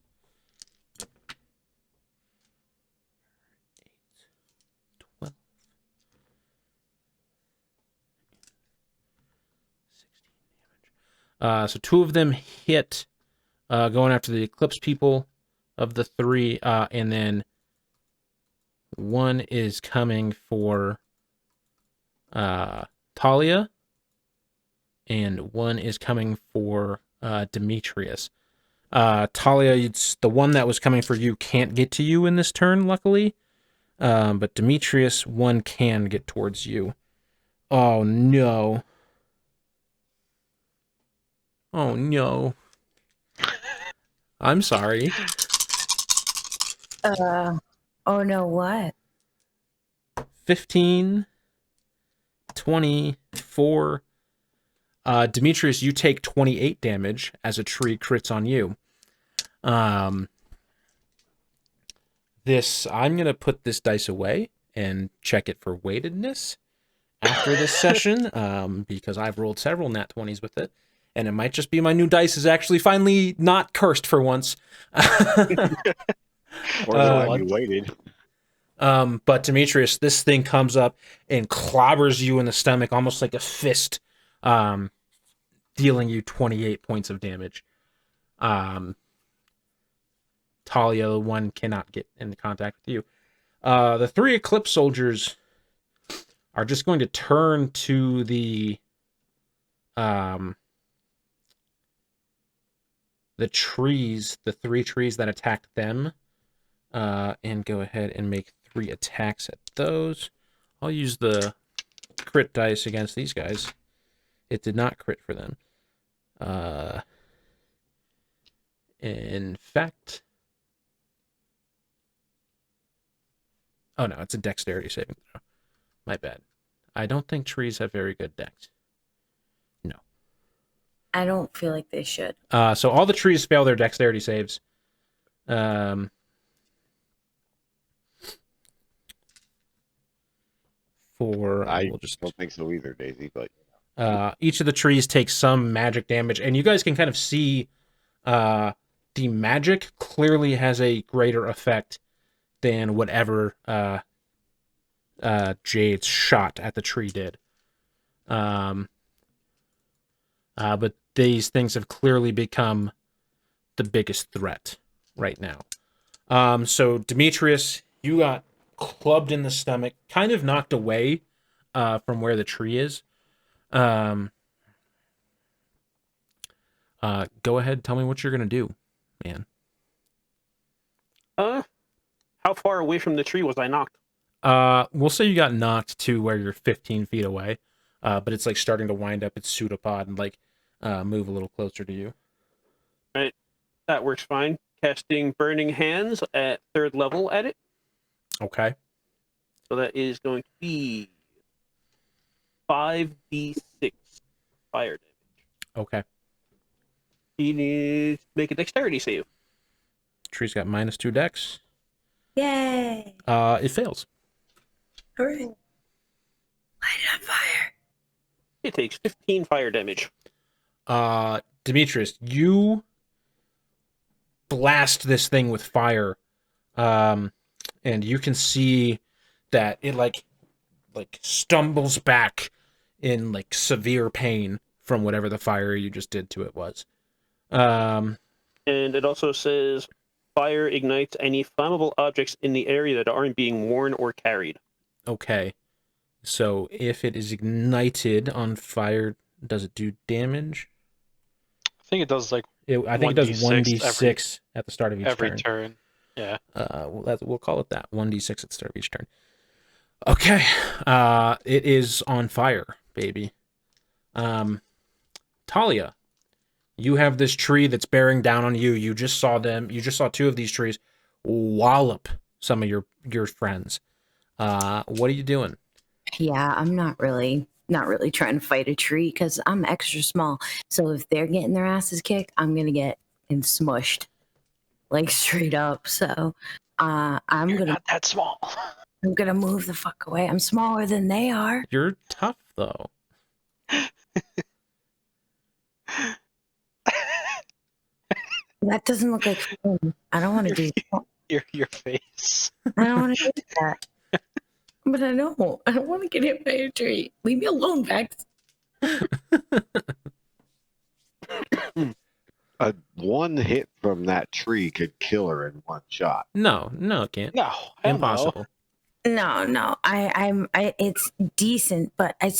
12. 16 damage. So 2 of them hit, going after the Eclipse people of the 3, and then 1 is coming for Talia, and 1 is coming for Demetrius. Talia, it's the one that was coming for you can't get to you in this turn, luckily. But Demetrius, 1 can get towards you. Oh no. Oh no. I'm sorry. Oh no, what? 15, 24. Demetrius, you take 28 damage as a tree crits on you. I'm going to put this dice away and check it for weightedness after this session, because I've rolled several nat 20s with it, and it might just be my new dice is actually finally not cursed for once. Or they'll have you weighted. But Demetrius, this thing comes up and clobbers you in the stomach, almost like a fist, dealing you 28 points of damage. Talia, the 1, cannot get into contact with you. The 3 Eclipse soldiers are just going to turn to the trees, the 3 trees that attacked them, and go ahead and make 3 attacks at those. I'll use the crit dice against these guys. It did not crit for them. In fact, oh no, it's a dexterity saving throw. My bad. I don't think trees have very good dex. No. I don't feel like they should. So all the trees fail their dexterity saves. I don't think so either, Daisy, but each of the trees takes some magic damage, and you guys can kind of see the magic clearly has a greater effect than whatever Jade's shot at the tree did. But these things have clearly become the biggest threat right now. So Demetrius, you got clubbed in the stomach, kind of knocked away from where the tree is. Go ahead, tell me what you're gonna do, man. How far away from the tree was I knocked? We'll say you got knocked to where you're 15 feet away, but it's like starting to wind up its pseudopod and like move a little closer to you. Right, that works fine. Casting Burning Hands at 3rd level at it. Okay. So that is going to be 5d6 fire damage. Okay. He needs to make a dexterity save. Tree's got -2 dex. Yay! It fails. Hooray! Light it on fire. It takes 15 fire damage. Demetrius, you blast this thing with fire, and you can see that it like stumbles back in like severe pain from whatever the fire you just did to it was. And it also says fire ignites any flammable objects in the area that aren't being worn or carried. Okay. So if it is ignited on fire, does it do damage? I think it does like I think it does 1d6 1d6 at the start of each every turn. turn. Yeah. We'll call it that. 1d6 at the start of each turn. Okay. It is on fire, baby. Talia, you have this tree that's bearing down on you. You just saw them. You just saw two of these trees wallop some of your friends. What are you doing? Yeah, I'm not really trying to fight a tree because I'm extra small. So if they're getting their asses kicked, I'm gonna get smushed, like straight up. So I'm You're gonna not that small. I'm gonna move the fuck away. I'm smaller than they are. You're tough though. That doesn't look like fun. I don't want to do that. Your face. I don't want to do that. But I don't want to get hit by a tree. Leave me alone, Vex. One hit from that tree could kill her in one shot. No, it can't. No, hell Impossible. No. I it's decent, but I'm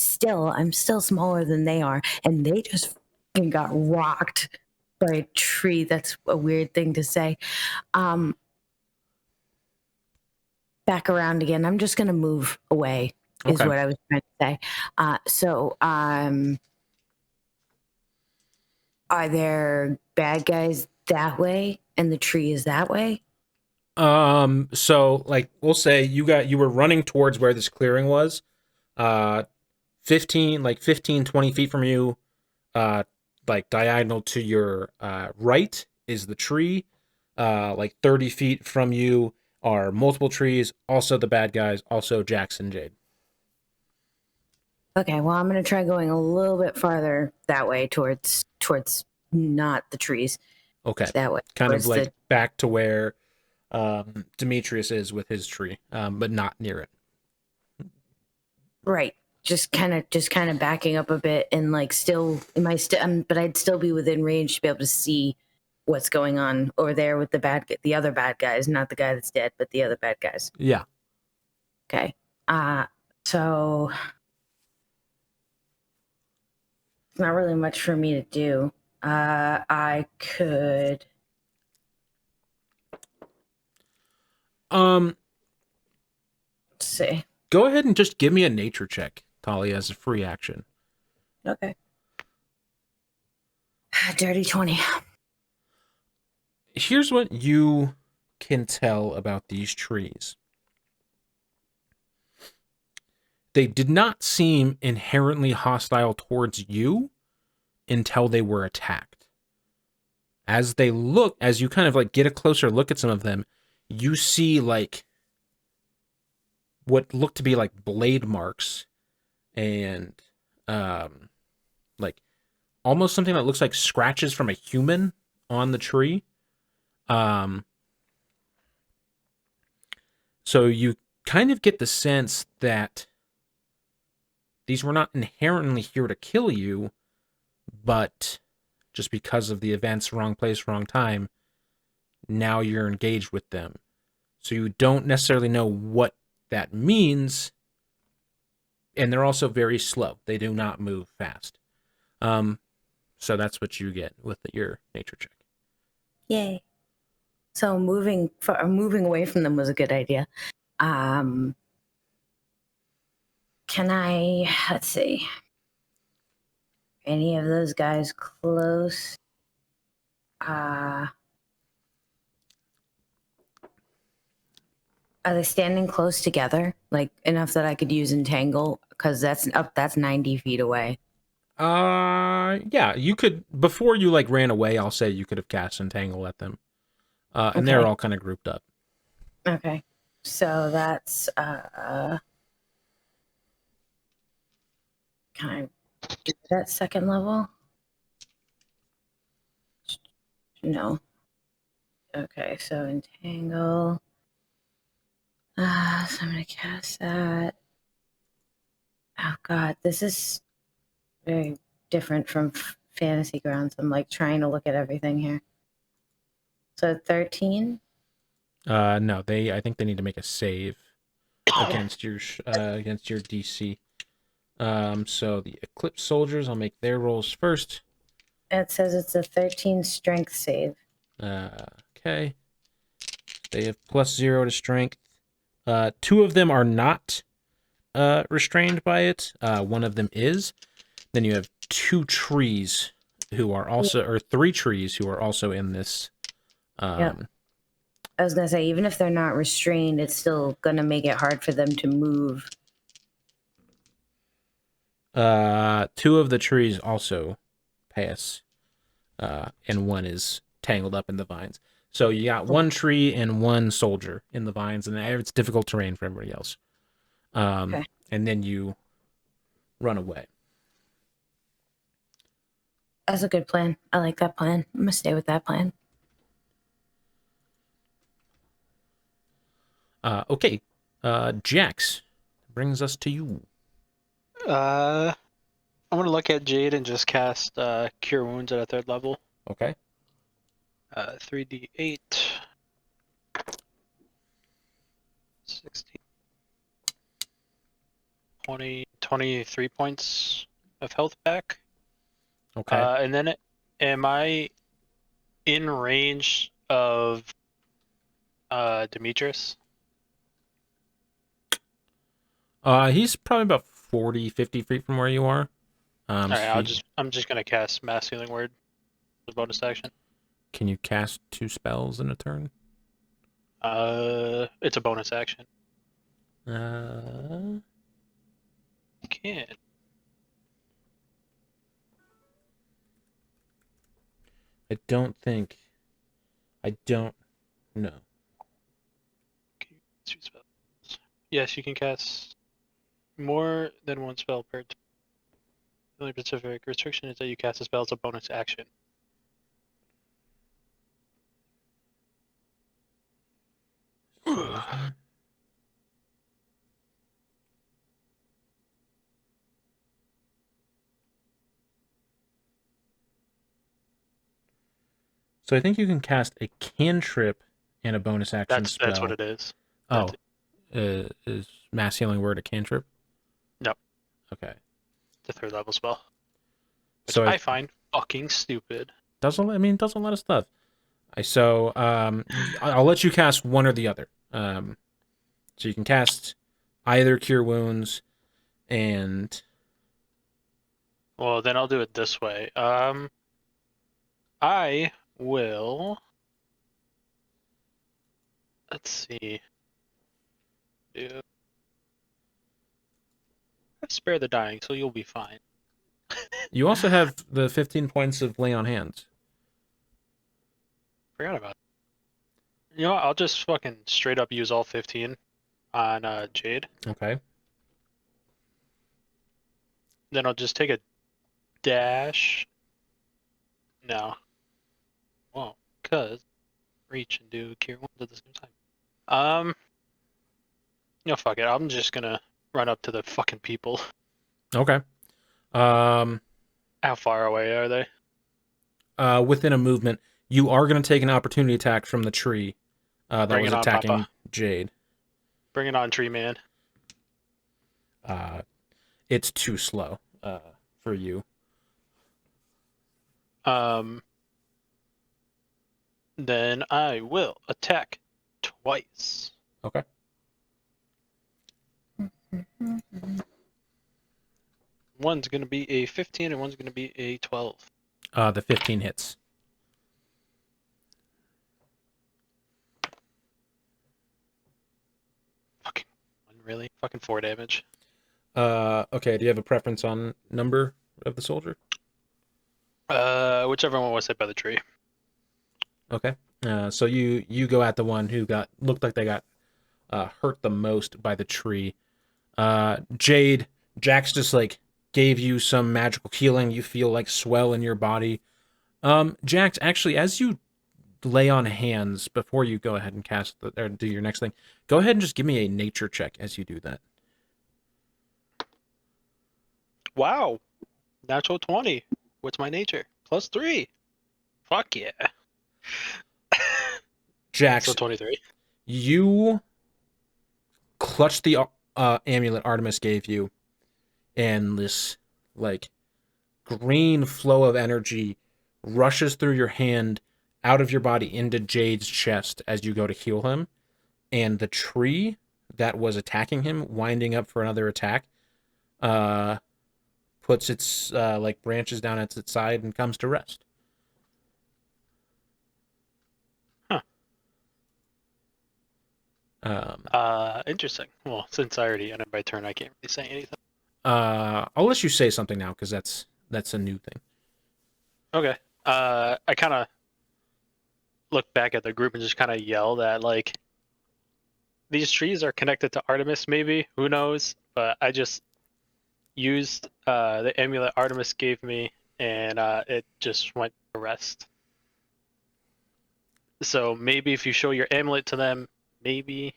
still smaller than they are, and they just fucking got rocked by a tree. That's a weird thing to say. Back around again. I'm just gonna move away. Is Okay. what I was trying to say. Are there bad guys that way, and the tree is that way? So like we'll say you were running towards where this clearing was. 15 20 feet from you, like diagonal to your right is the tree. Like 30 feet from you are multiple trees, also the bad guys, also Jax and Jade. Okay, well, I'm gonna try going a little bit farther that way towards not the trees. Okay. That way, Kind of towards like back to where Demetrius is with his tree, but not near it. right. Just kind of backing up a bit, and like but I'd still be within range to be able to see what's going on over there with the other bad guys, not the guy that's dead, but the other bad guys. Yeah. Okay. So it's not really much for me to do. I could. Let's see. Go ahead and just give me a nature check, Talia, as a free action. Okay. Dirty 20. Here's what you can tell about these trees. They did not seem inherently hostile towards you until they were attacked. As you kind of like get a closer look at some of them, you see like what look to be like blade marks and like almost something that looks like scratches from a human on the tree. So you kind of get the sense that these were not inherently here to kill you, but just because of the events, wrong place, wrong time, now you're engaged with them. So you don't necessarily know what that means, and they're also very slow. They do not move fast. So that's what you get with your nature check. Yay. So moving away from them was a good idea. Can I, let's see, any of those guys close? Are they standing close together, like enough that I could use entangle? Because that's 90 feet away. Yeah, you could, before you like ran away, I'll say you could have cast entangle at them. And they're all kind of grouped up. Okay. So that's can I do that second level? No. Okay, so entangle. So I'm gonna cast that. Oh god, this is very different from Fantasy Grounds. I'm like trying to look at everything here. So 13. No, I think they need to make a save. against your DC. So the Eclipse soldiers, I'll make their rolls first. It says it's a 13 strength save. Okay. They have +0 to strength. 2 of them are not restrained by it. One of them is. Then you have 2 trees who are also, or 3 trees who are also in this. Yep. I was gonna say, even if they're not restrained, it's still gonna make it hard for them to move. 2 of the trees also pass, and 1 is tangled up in the vines. So you got 1 tree and 1 soldier in the vines, and it's difficult terrain for everybody else. Okay. And then you run away. That's a good plan. I like that plan. I'm gonna stay with that plan. Okay. Jax, brings us to you. I'm gonna look at Jade and just cast Cure Wounds at a 3rd level. Okay. 3d8. 16. 23 points of health back. Okay. And then am I in range of Demetrius? He's probably about 40, 50 feet from where you are. Alright, I'm just gonna cast Mass Healing Word as a bonus action. Can you cast 2 spells in a turn? It's a bonus action. Uh, You can. I don't know. Can you cast 2 spells? Yes, you can cast more than 1 spell per turn. The only specific restriction is that you cast a spell as a bonus action. So I think you can cast a cantrip and a bonus action spell. That's what it is. Oh, is Mass Healing Word a cantrip? Nope. Okay. It's a 3rd level spell. Which So I find fucking stupid. does a lot of stuff. I'll let you cast one or the other. So you can cast either Cure Wounds and. Well, then I'll do it this way. I will. Let's see. Spare the dying, so you'll be fine. You also have the 15 points of Lay on Hands. Forgot about it. You know what? I'll just fucking straight up use all 15 on Jade. Okay. Then I'll just take a dash. No. Won't, because reach and do Cure Wounds at the same time. Fuck it. I'm just gonna run up to the fucking people. Okay. How far away are they? Within a movement, you are going to take an opportunity attack from the tree that Bring was it on, attacking Papa. Jade. Bring it on, Tree Man. It's too slow for you. Then I will attack twice. Okay. One's gonna be a 15 and one's gonna be a 12. The 15 hits. Fucking really? Fucking 4 damage. Okay, do you have a preference on number of the soldier? Whichever one was hit by the tree. Okay. So you go at the one who looked like they got hurt the most by the tree. Jade, Jax just like gave you some magical healing. You feel like swell in your body. Jax, actually, as you lay on hands before you go ahead and cast or do your next thing, go ahead and just give me a nature check as you do that. Wow. Natural 20. What's my nature? +3. Fuck yeah. Jax, So 23. you clutch the amulet Artemis gave you, and this like green flow of energy rushes through your hand, out of your body into Jade's chest as you go to heal him, and the tree that was attacking him, winding up for another attack, puts its like branches down at its side and comes to rest. Interesting. Well, since I already ended my turn, I can't really say anything. I'll let you say something now because that's a new thing. Okay. I kind of look back at the group and just kind of yell that, like, these trees are connected to Artemis, maybe. Who knows? But I just used the amulet Artemis gave me, and it just went to rest. So maybe if you show your amulet to them, maybe,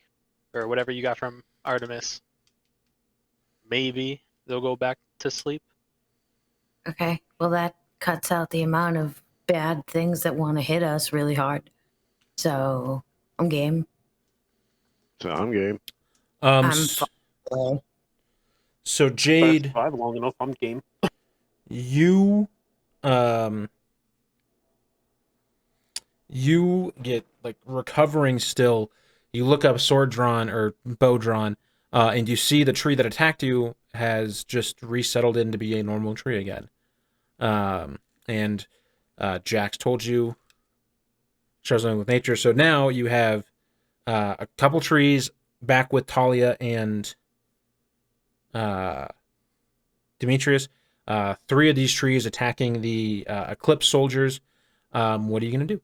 or whatever you got from Artemis, maybe they'll go back to sleep. Okay. Well, that cuts out the amount of bad things that want to hit us really hard. So I'm game. So I'm game. I'm S- fine. so If I Jade, survive long enough, I'm game. you you get like recovering still. You look up sword drawn or bow drawn, and you see the tree that attacked you has just resettled into be a normal tree again. And Jax told you shows something with nature. So now you have a couple trees back with Talia and Demetrius. 3 of these trees attacking the Eclipse soldiers. What are you gonna do?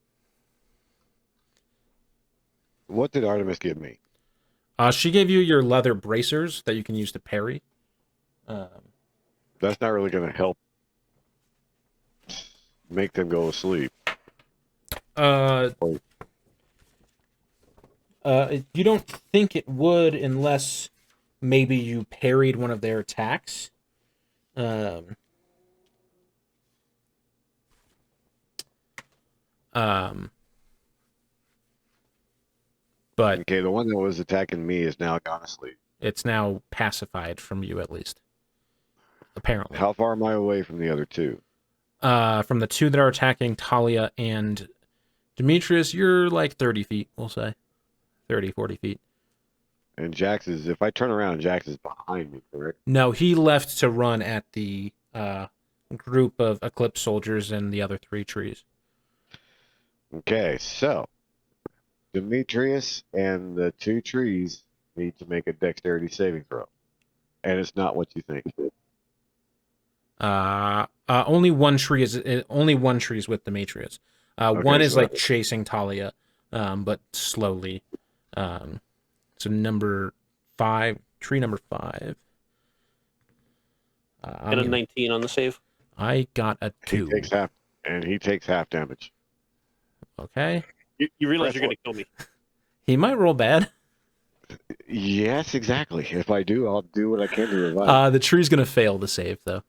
What did Artemis give me? She gave you your leather bracers that you can use to parry. That's not really going to help make them go to sleep. You don't think it would unless maybe you parried one of their attacks. But Okay, the one that was attacking me is now gone to sleep. it's now pacified from you, at least. Apparently. How far am I away from the other 2? From the 2 that are attacking Talia and Demetrius, you're like 30 feet, we'll say. 30, 40 feet. And Jax is, if I turn around, Jax is behind me, correct? No, he left to run at the group of Eclipse soldiers and the other 3 trees. Okay, so Demetrius and the 2 trees need to make a dexterity saving throw. And it's not what you think. Only one tree is with Demetrius. One is so like chasing Talia, but slowly. So number 5, tree number 5. Get a 19 on the save. I got a 2. He takes half damage. Okay. You realize Press you're going to kill me. He might roll bad. Yes, exactly. If I do, I'll do what I can to revive. The tree's gonna fail the save though.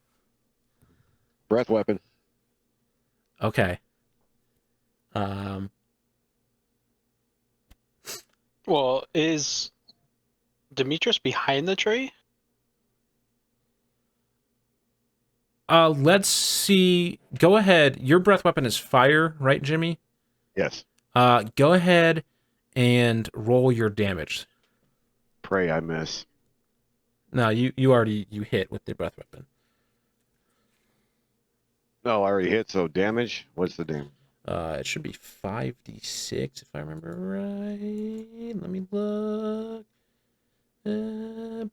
Breath weapon. Okay. Well, is Demetrius behind the tree? Let's see. Go ahead. Your breath weapon is fire, right, Jimmy? Yes. Go ahead and roll your damage. Pray I miss. No, you already hit with the breath weapon. No, I already hit, so damage? What's the damage? It should be 5d6 if I remember right. Let me look.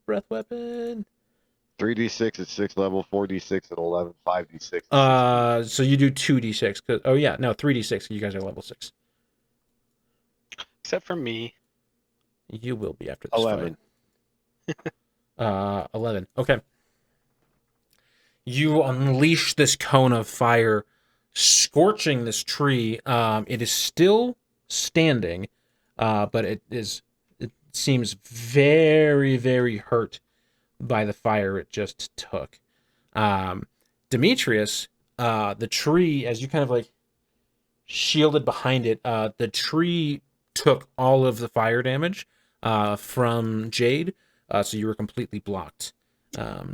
Breath weapon. 3d6 at 6th level, 4d6 at 11, 5d6 at 16. So you do 2d6. 'Cause, oh yeah, no, 3d6. You guys are level 6. Except for me. You will be after this 11. fight. 11. Okay. You unleash this cone of fire, scorching this tree. It is still standing, but it seems very, very hurt by the fire it just took. Demetrius, the tree, as you kind of like shielded behind it, the tree took all of the fire damage, from Jade, so you were completely blocked. Yeah,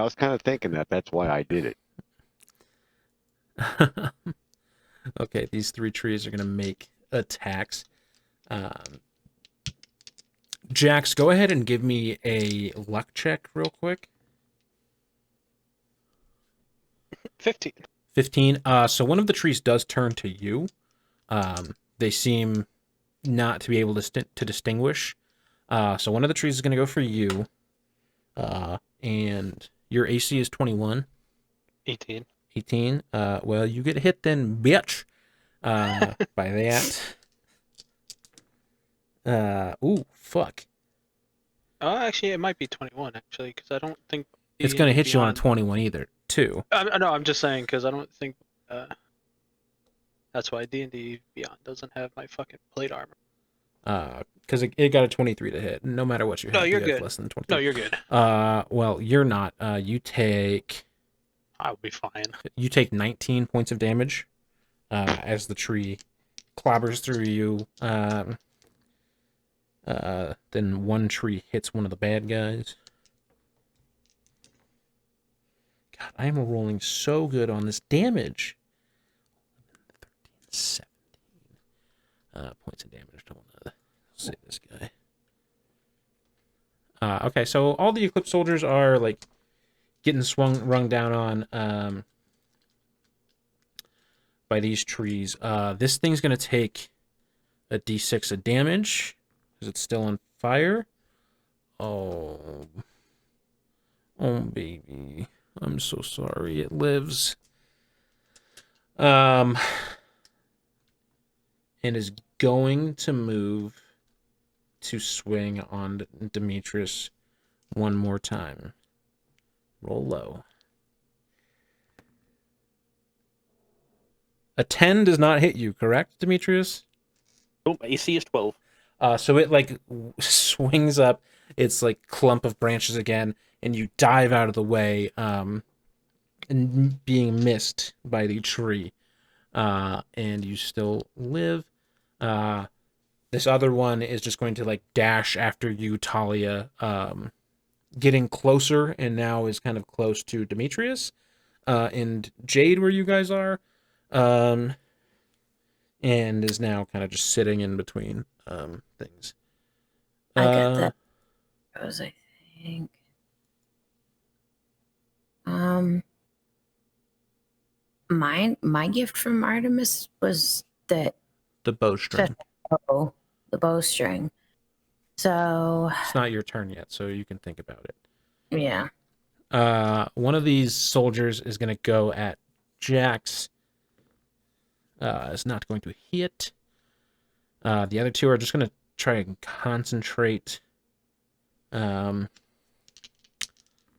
I was kind of thinking that. That's why I did it. Okay, these 3 trees are going to make attacks. Jax, go ahead and give me a luck check real quick. 15. 15. So one of the trees does turn to you. They seem not to be able to distinguish. So one of the trees is going to go for you. And your AC is 21. 18. 18. Well, you get hit then, bitch. By that. Ooh, fuck. Oh, actually, it might be 21, actually, because I don't think... It's going to D&D hit you on a Beyond- 21 either, too. No, I'm just saying, because I don't think... that's why D&D Beyond doesn't have my fucking plate armor. Because it got a 23 to hit. No matter what you have, No, you're you have good. less than 23. No, you're good. Well, you're not. You take I'll be fine. 19 points of damage as the tree clobbers through you. Then one tree hits one of the bad guys. God, I am rolling so good on this damage. 13, 17 points of damage. Don't want to say this guy. Okay, so all the Eclipse soldiers are like getting rung down on by these trees. This thing's gonna take a d6 of damage because it's still on fire. Oh, baby, I'm so sorry. It lives. And is going to move to swing on Demetrius one more time. Roll low. A 10 does not hit you, correct, Demetrius? Oh, my AC is 12. So it like swings up its like clump of branches again, and you dive out of the way, and being missed by the tree, and you still live. This other one is just going to like dash after you, Talia, getting closer, and now is kind of close to Demetrius, and Jade, where you guys are, and is now kind of just sitting in between things. I got that. Rose, I think. My gift from Artemis was that The bowstring. the bowstring. So It's not your turn yet, so you can think about it. yeah. One of these soldiers is going to go at Jax. Is not going to hit. The other two are just going to try and concentrate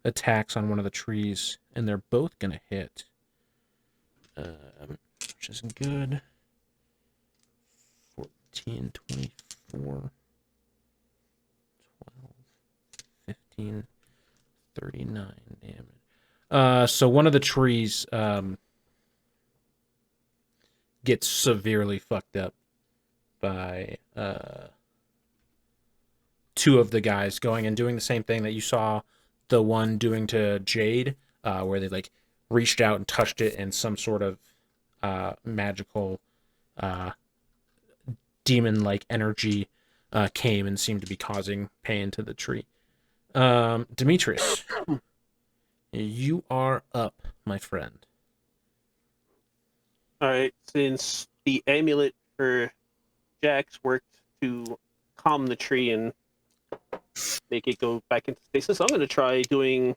attacks on one of the trees, and they're both going to hit. Which is good. 14, 24, 12, 15, 39 damage. So one of the trees gets severely fucked up by two of the guys going and doing the same thing that you saw the one doing to Jade, where they like reached out and touched it, and some sort of magical demon-like energy came and seemed to be causing pain to the tree. Demetrius, you are up, my friend. Alright, since the amulet for Jax worked to calm the tree and make it go back into stasis, I'm going to try doing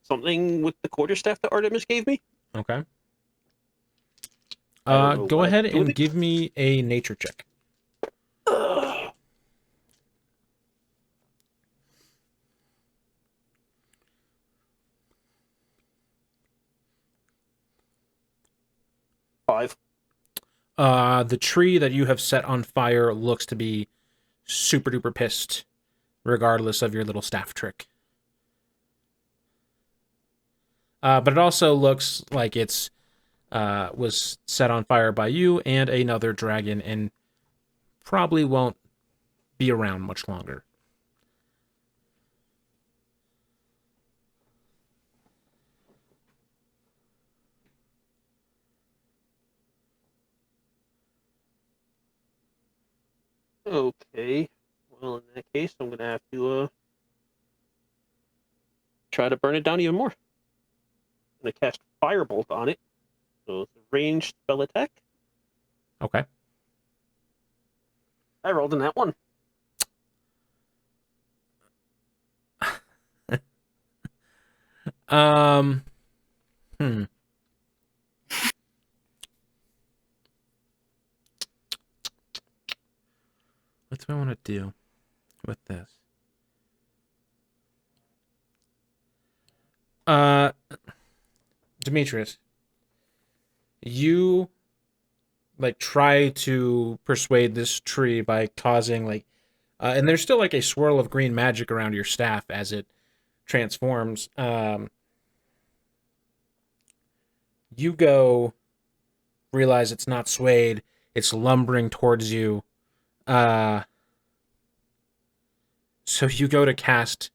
something with the quarterstaff that Artemis gave me. Okay. I don't know Go what I ahead can do with and it. give me a nature check. Ugh. Five. The tree that you have set on fire looks to be super duper pissed, regardless of your little staff trick. But it also looks like it's was set on fire by you and another dragon, and probably won't be around much longer. Okay. Well, in that case, I'm gonna have to try to burn it down even more. I'm gonna cast Firebolt on it. So it's a ranged spell attack. Okay. I rolled in that one. Um. What do I want to do with this? Demetrius, you like try to persuade this tree by causing like, and there's still like a swirl of green magic around your staff as it transforms. You go realize it's not swayed; it's lumbering towards you. So you go to cast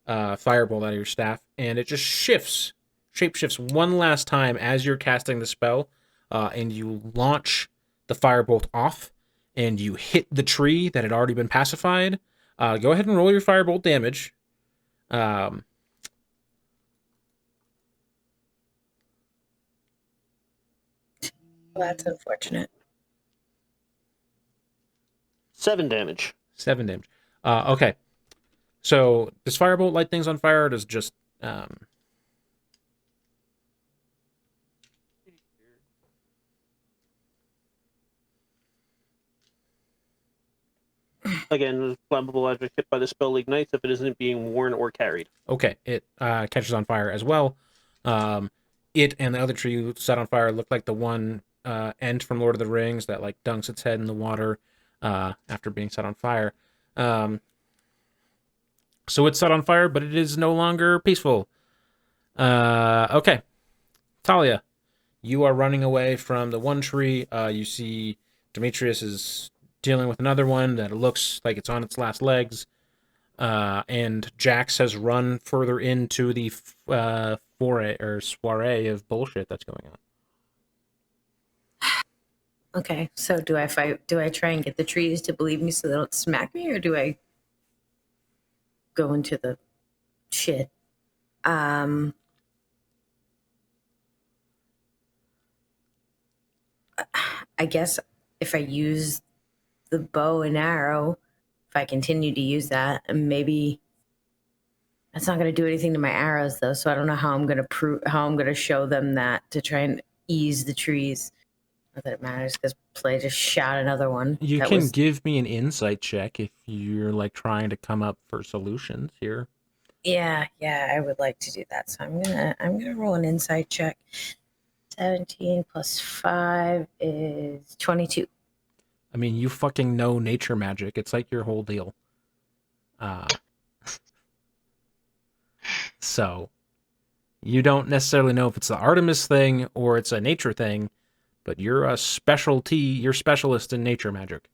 Firebolt out of your staff, and it just shapeshifts one last time as you're casting the spell, and you launch the Firebolt off, and you hit the tree that had already been pacified. Go ahead and roll your Firebolt damage. Well, that's unfortunate. 7 damage. 7 damage. Okay. So, does Firebolt light things on fire, or does it just... Again, flammable object hit by the spell ignites if it isn't being worn or carried. Okay, it catches on fire as well. It and the other tree set on fire look like the one Ent from Lord of the Rings that like dunks its head in the water after being set on fire. So it's set on fire, but it is no longer peaceful. Okay, Talia, you are running away from the one tree. You see Demetrius is dealing with another one that looks like it's on its last legs. And Jax has run further into the foray or soiree of bullshit that's going on. Okay, so do I fight? Do I try and get the trees to believe me so they don't smack me, or do I go into the shit? I guess if I use the bow and arrow, if I continue to use that, and maybe that's not going to do anything to my arrows, though. So I don't know how I'm going to show them that to try and ease the trees. Not that it matters because play just shot another one. You that can was... give me an insight check if you're like trying to come up for solutions here. Yeah, I would like to do that. So I'm gonna roll an insight check. 17 plus 5 is 22. I mean, you fucking know nature magic. It's like your whole deal. So you don't necessarily know if it's the Artemis thing or it's a nature thing, but you're a specialty. You're specialist in nature magic.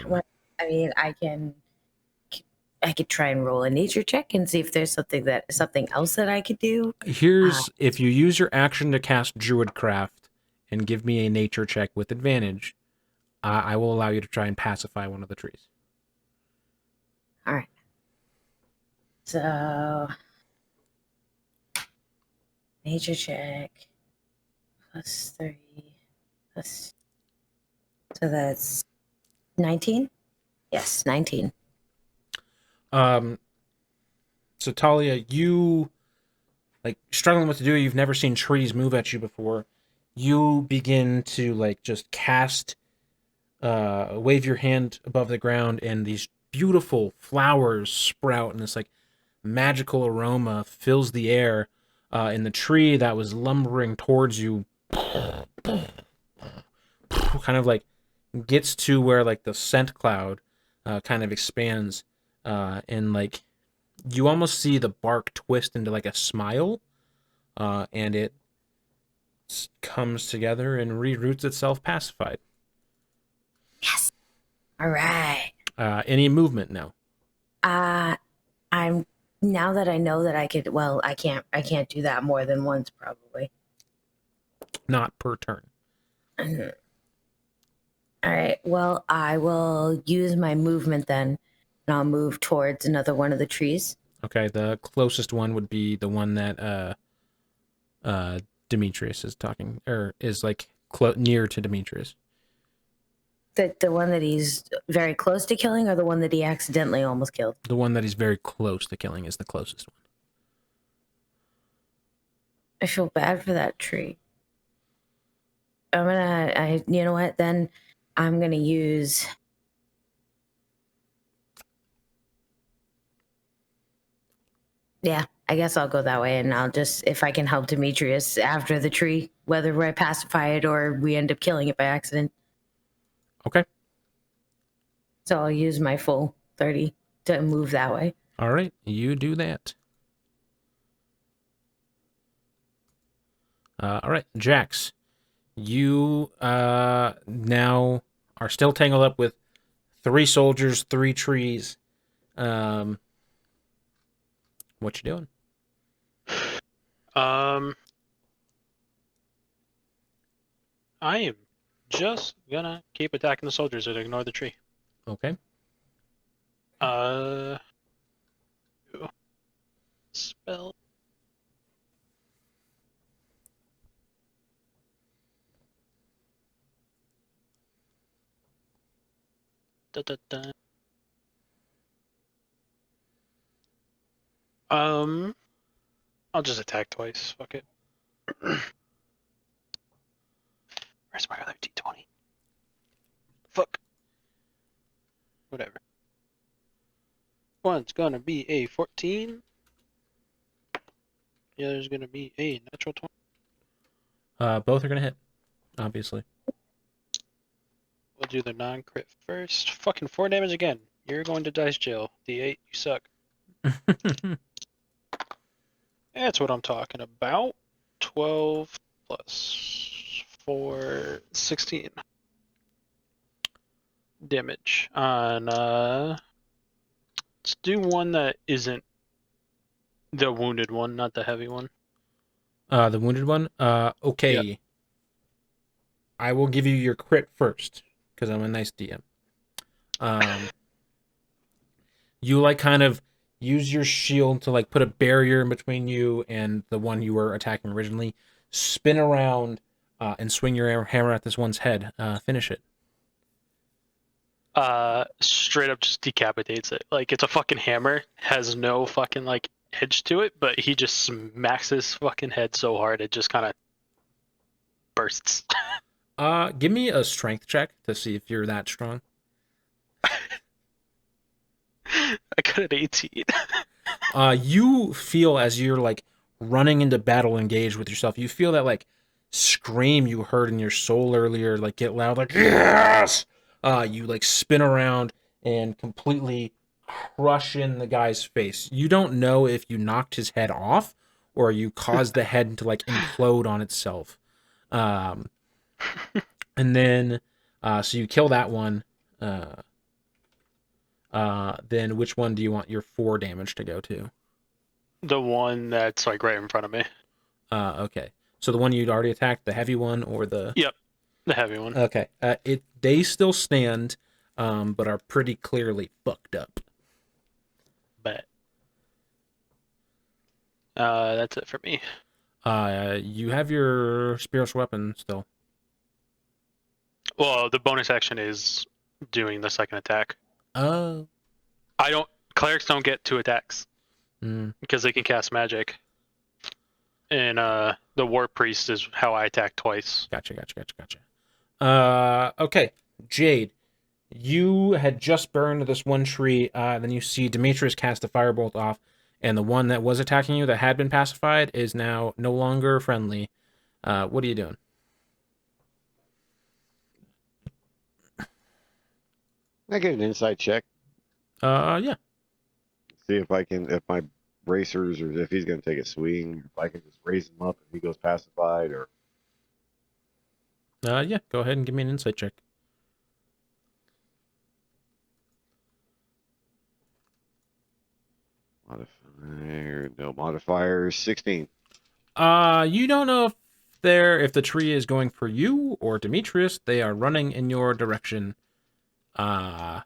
Well, I mean, I could try and roll a nature check and see if there's something else that I could do. Here's if you use your action to cast Druidcraft and give me a nature check with advantage, I will allow you to try and pacify one of the trees. All right. So nature check plus 3 plus. So that's 19. Yes, 19. So Talia, you like struggling what to do. You've never seen trees move at you before. You begin to like just cast, wave your hand above the ground, and these beautiful flowers sprout, and this like magical aroma fills the air. And the tree that was lumbering towards you, kind of like gets to where like the scent cloud, kind of expands, and like. You almost see the bark twist into like a smile, and it comes together and reroots itself pacified. Yes. All right. Any movement? No. I'm now that I know that I could. Well, I can't do that more than once, probably. Not per turn. Mhm. All right. Well, I will use my movement then, and I'll move towards another one of the trees. Okay, the closest one would be the one that Demetrius is talking, or is like near to Demetrius. The one that he's very close to killing, or the one that he accidentally almost killed? The one that he's very close to killing is the closest one. I feel bad for that tree. You know what? Then I'm gonna use. Yeah, I guess I'll go that way, and I'll just, if I can help Demetrius after the tree, whether I pacify it or we end up killing it by accident. Okay. So I'll use my full 30 to move that way. All right, you do that. All right, Jax, you now are still tangled up with 3 soldiers, 3 trees. What you doing? I am just gonna keep attacking the soldiers and ignore the tree. Okay. Spell. Da, da, da. I'll just attack twice. Fuck it. Where's my other D20? Fuck. Whatever. One's gonna be a 14. The other's gonna be a natural 20. Both are gonna hit, obviously. We'll do the non-crit first. Fucking 4 damage again. You're going to dice jail. D8, you suck. That's what I'm talking about. 12 plus 4, 16 damage on let's do one that isn't the wounded one, not the heavy one. The wounded one? Okay. Yep. I will give you your crit first, because I'm a nice DM. You like kind of use your shield to like put a barrier in between you and the one you were attacking originally. Spin around and swing your hammer at this one's head. Finish it. Straight up just decapitates it. Like, it's a fucking hammer, has no fucking like edge to it, but he just smacks his fucking head so hard it just kind of bursts. Give me a strength check to see if you're that strong. I got an 18. You feel as you're like running into battle engaged with yourself, you feel that like scream you heard in your soul earlier, like get loud, like yes. You like spin around and completely crush in the guy's face. You don't know if you knocked his head off or you caused the head to like implode on itself. And then so you kill that one. Then which one do you want your 4 damage to go to? The one that's like right in front of me. Okay. So the one you'd already attacked, the heavy one, or the... Yep, the heavy one. Okay. They still stand, but are pretty clearly fucked up. Bet. That's it for me. You have your spiritual weapon still. Well, the bonus action is doing the second attack. Oh. Clerics don't get 2 attacks Mm. because they can cast magic. And the war priest is how I attack twice. Gotcha. Okay. Jade, you had just burned this one tree, then you see Demetrius cast a firebolt off, and the one that was attacking you that had been pacified is now no longer friendly. What are you doing? I get an insight check. Yeah. See if my bracers, or if he's going to take a swing, if I can just raise him up and he goes pacified, or Yeah, go ahead and give me an insight check. Modifier, no modifiers. 16. You don't know if the tree is going for you or Demetrius. They are running in your direction. You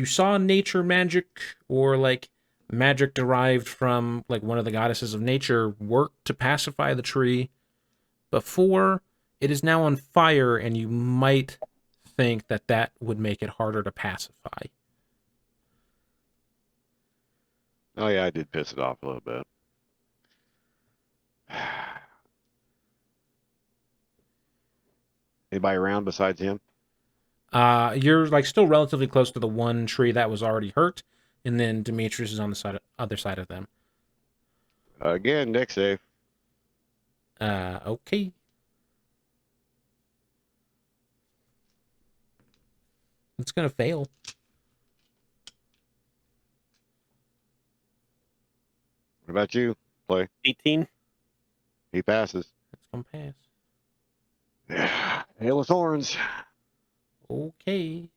saw nature magic or like magic derived from like one of the goddesses of nature work to pacify the tree before. It is now on fire, and you might think that that would make it harder to pacify. Oh yeah, I did piss it off a little bit. Anybody around besides him? You're like still relatively close to the one tree that was already hurt, and then Demetrius is on the other side of them. Again, deck save. Okay. It's gonna fail. What about you? Play. 18. He passes. It's gonna pass. Hail of Thorns. Okay.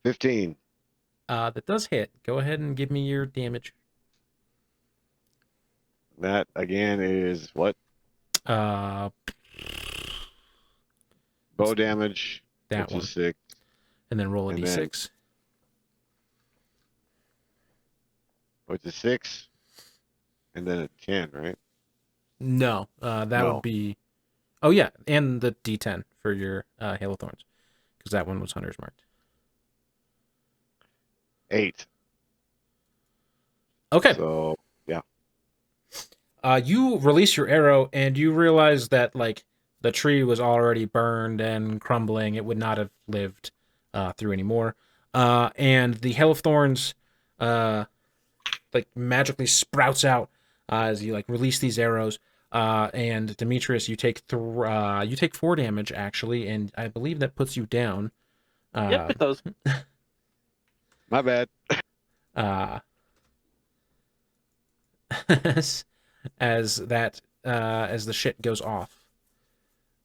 15. That does hit. Go ahead and give me your damage. That again is what? Uh, Bow damage. that which one. is 6. And then roll a And d6. Which is 6. And then a 10, right? No, that No. would be. Oh yeah, and the d10 for your Hail of Thorns, because that one was Hunter's marked. 8. Okay. So yeah. You release your arrow, and you realize that like the tree was already burned and crumbling. It would not have lived through anymore. And the Hail of Thorns, like magically sprouts out as you like release these arrows. And Demetrius, you take 4 damage actually, and I believe that puts you down. Yep, it does. My bad. as the shit goes off.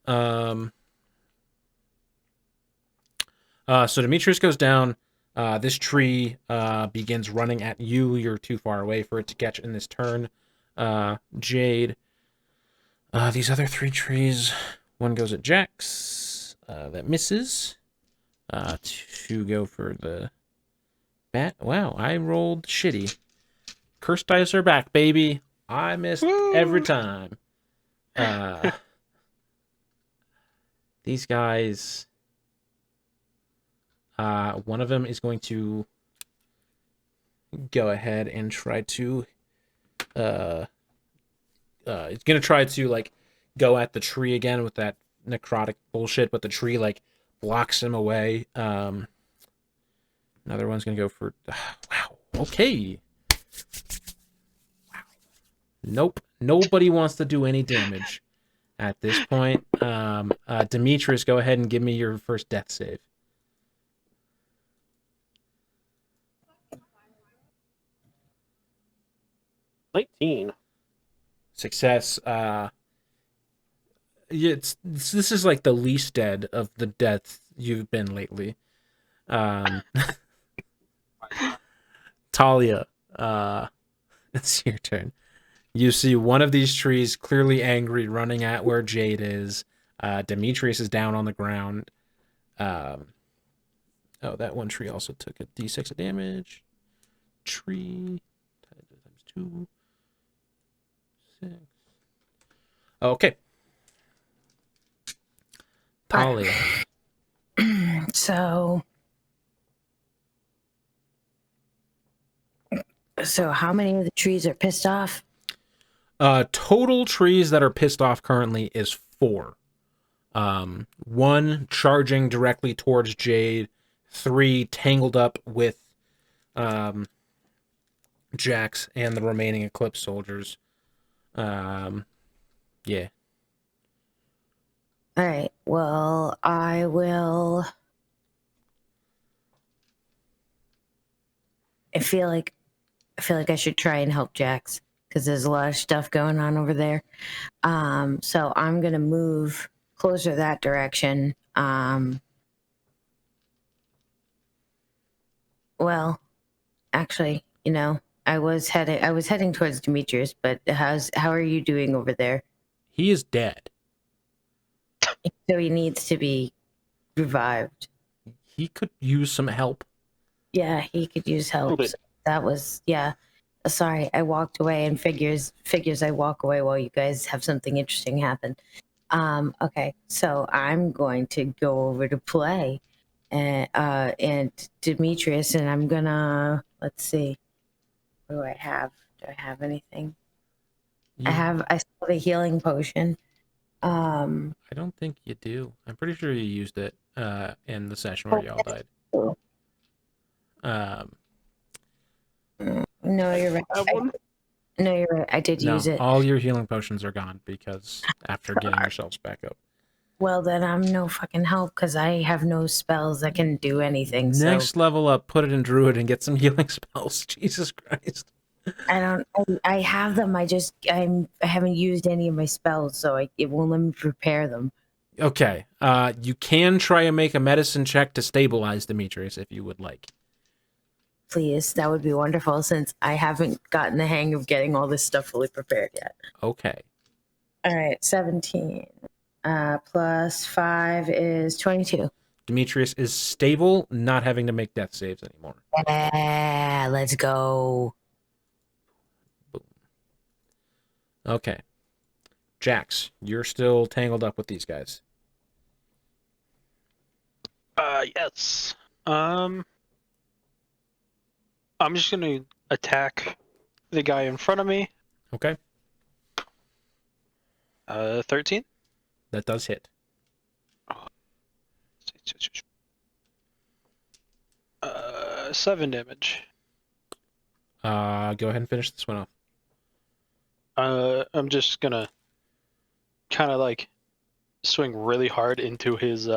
So Demetrius goes down. This tree begins running at you. You're too far away for it to catch in this turn. Jade. These other 3 trees. One goes at Jax. That misses. 2 go for the bat. Wow, I rolled shitty. Cursed dice are back, baby. I missed every time. These guys. One of them is going to go ahead and try to. It's gonna try to like go at the tree again with that necrotic bullshit, but the tree like blocks him away. Another one's gonna go for. Wow. Okay. Wow. Nope. Nobody wants to do any damage at this point. Demetrius, go ahead and give me your first death save. $19. Success. This is like the least dead of the deaths you've been lately. Talia, it's your turn. You see one of these trees clearly angry, running at where Jade is. Demetrius is down on the ground. Oh, that one tree also took a d6 of damage. Tree times 2. 6. Okay. Talia. So how many of the trees are pissed off? Total trees that are pissed off currently is 4. 1 charging directly towards Jade, 3 tangled up with Jax and the remaining Eclipse soldiers. Yeah. All right. Well, I will. I feel like I should try and help Jax because there's a lot of stuff going on over there. So I'm gonna move closer that direction. Well, actually, I was heading towards Demetrius, but how are you doing over there? He is dead. So he needs to be revived. He could use some help. Yeah, he could use help. Okay. So that was Sorry, I walked away, and figures I walk away while you guys have something interesting happen. Okay, so I'm going to go over to play, and Demetrius, and I'm gonna let's see. What do I have? Do I have anything? I still have a healing potion. I don't think you do. I'm pretty sure you used it in the session where y'all died. No, you're right. Have one? No, you're right. I did No, use it. all your healing potions are gone because after getting yourselves back up. Well, then I'm no fucking help because I have no spells that can do anything. Next level up, put it in Druid and get some healing spells. Jesus Christ. I have them. I haven't used any of my spells, so it won't let me prepare them. Okay. You can try and make a medicine check to stabilize Demetrius if you would like. Please, that would be wonderful since I haven't gotten the hang of getting all this stuff fully prepared yet. Okay. All right, 17 plus 5 is 22. Demetrius is stable, not having to make death saves anymore. Yeah, let's go. Boom. Okay. Jax, you're still tangled up with these guys. Yes. I'm just gonna attack the guy in front of me. Okay. 13. That does hit. 7 damage. Go ahead and finish this one off. I'm just gonna kind of like swing really hard into his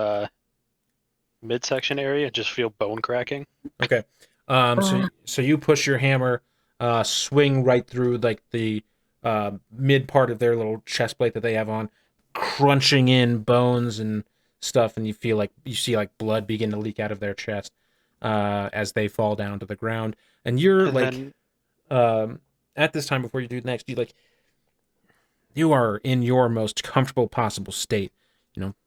midsection area and just feel bone cracking. Okay. So you push your hammer, swing right through like the mid part of their little chest plate that they have on, crunching in bones and stuff, and you see like blood begin to leak out of their chest as they fall down to the ground. And you're at this time before you do next, you are in your most comfortable possible state,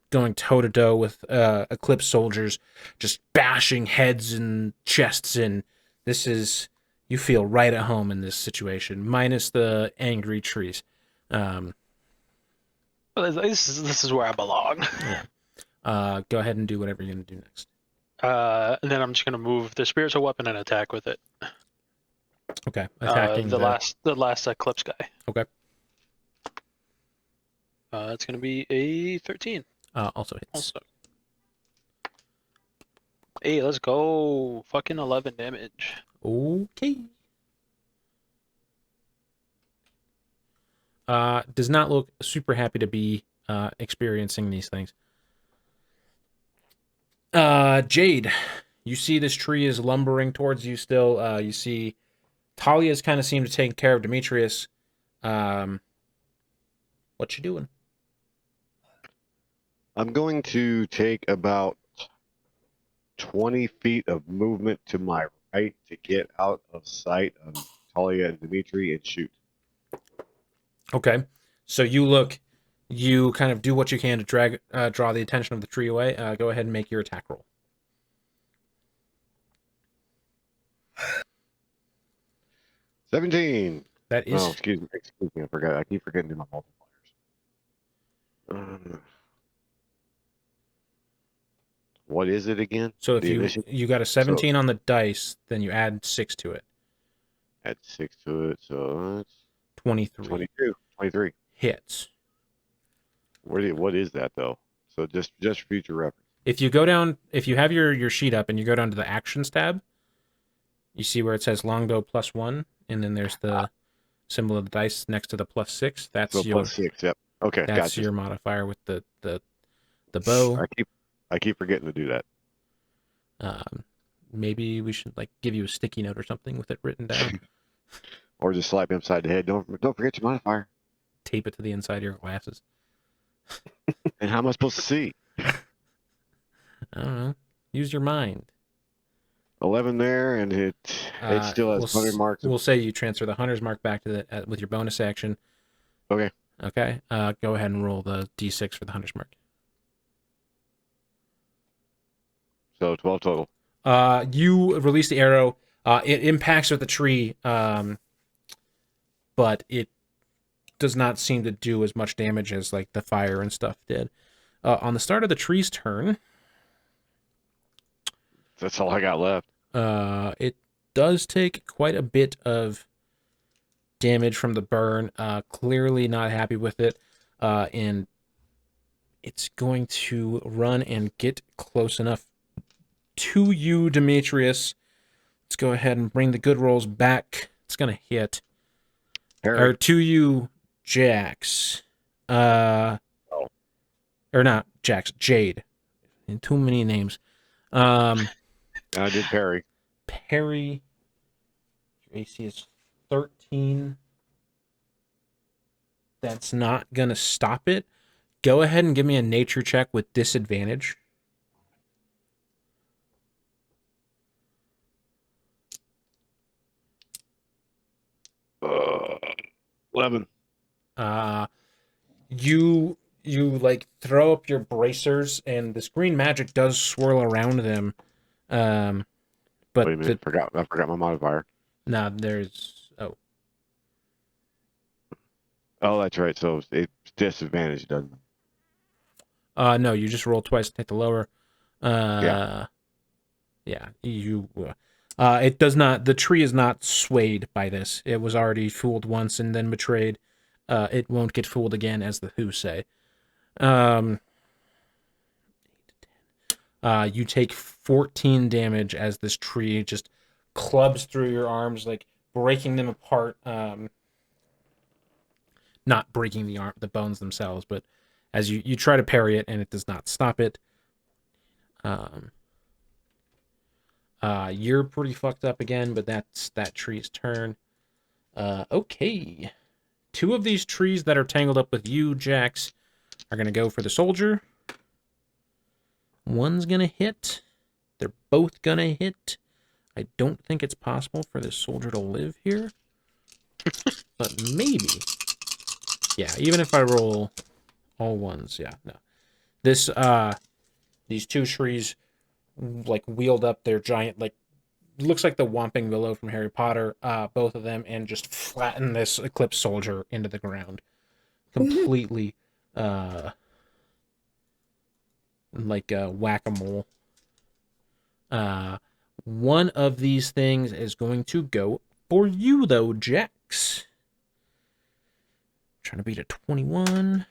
going toe to toe with Eclipse soldiers, just bashing heads and chests in. You feel right at home in this situation, minus the angry trees. This is where I belong. Yeah. Go ahead and do whatever you're gonna do next. And then I'm just gonna move the spiritual weapon and attack with it. Okay, attacking the last Eclipse guy. Okay. It's gonna be a 13. Also hits. Also. Hey, let's go! Fucking 11 damage. Okay. Does not look super happy to be experiencing these things. Jade, you see this tree is lumbering towards you still. You see Talia's kind of seemed to take care of Demetrius. What you doing? I'm going to take about 20 feet of movement to my right to get out of sight of Talia and Dimitri and shoot. Okay. So you kind of do what you can to draw the attention of the tree away. Go ahead and make your attack roll. 17. That is. Oh, excuse me. I forgot. I keep forgetting to do my multipliers. What is it again? So if you got a 17 on the dice, then you add 6 to it. Add 6 to it, so it's 23. 23 hits. What is that though? So just for future reference. If you have your sheet up and you go down to the actions tab, you see where it says longbow +1, and then there's the symbol of the dice next to the +6. That's so your +6. Yep. Okay. That's gotcha. your modifier with the bow. I keep forgetting to do that. Maybe we should give you a sticky note or something with it written down. Or just slap me upside the head. Don't forget your modifier. Tape it to the inside of your glasses. And how am I supposed to see? I don't know. Use your mind. 11 there, and it still has 100 marks. We'll say you transfer the hunter's mark back to the with your bonus action. Okay. Okay. Go ahead and roll the d6 for the hunter's mark. So 12 total. You release the arrow. It impacts with the tree, but it does not seem to do as much damage as like the fire and stuff did. On the start of the tree's turn, That's all I got left. it does take quite a bit of damage from the burn. Clearly not happy with it, and it's going to run and get close enough to you, Demetrius. Let's go ahead and bring the good rolls back. It's going to hit. Or to you, Jax. Or not Jax, Jade. And too many names. I did parry. Parry. Your AC is 13. That's not going to stop it. Go ahead and give me a nature check with disadvantage. 11. You like throw up your bracers, and this green magic does swirl around them. But Wait a minute, I forgot my modifier. No, there's Oh, that's right. So it's disadvantage, doesn't it? no, you just roll twice to take the lower. Yeah. You. It does not. The tree is not swayed by this. It was already fooled once and then betrayed. It won't get fooled again, as the Who say. You take 14 damage as this tree just clubs through your arms, like breaking them apart. Not breaking the bones themselves, but as you try to parry it, and it does not stop it. You're pretty fucked up again, but that's that tree's turn. Okay. 2 of these trees that are tangled up with you, Jax, are going to go for the soldier. One's going to hit. They're both going to hit. I don't think it's possible for this soldier to live here. But maybe. Yeah, even if I roll all ones, yeah, no. These 2 trees like wheeled up their giant, like, looks like the Whomping Willow from Harry Potter, both of them, and just flatten this Eclipse soldier into the ground. Completely, like whack-a-mole. One of these things is going to go for you, though, Jax. Trying to beat a 21.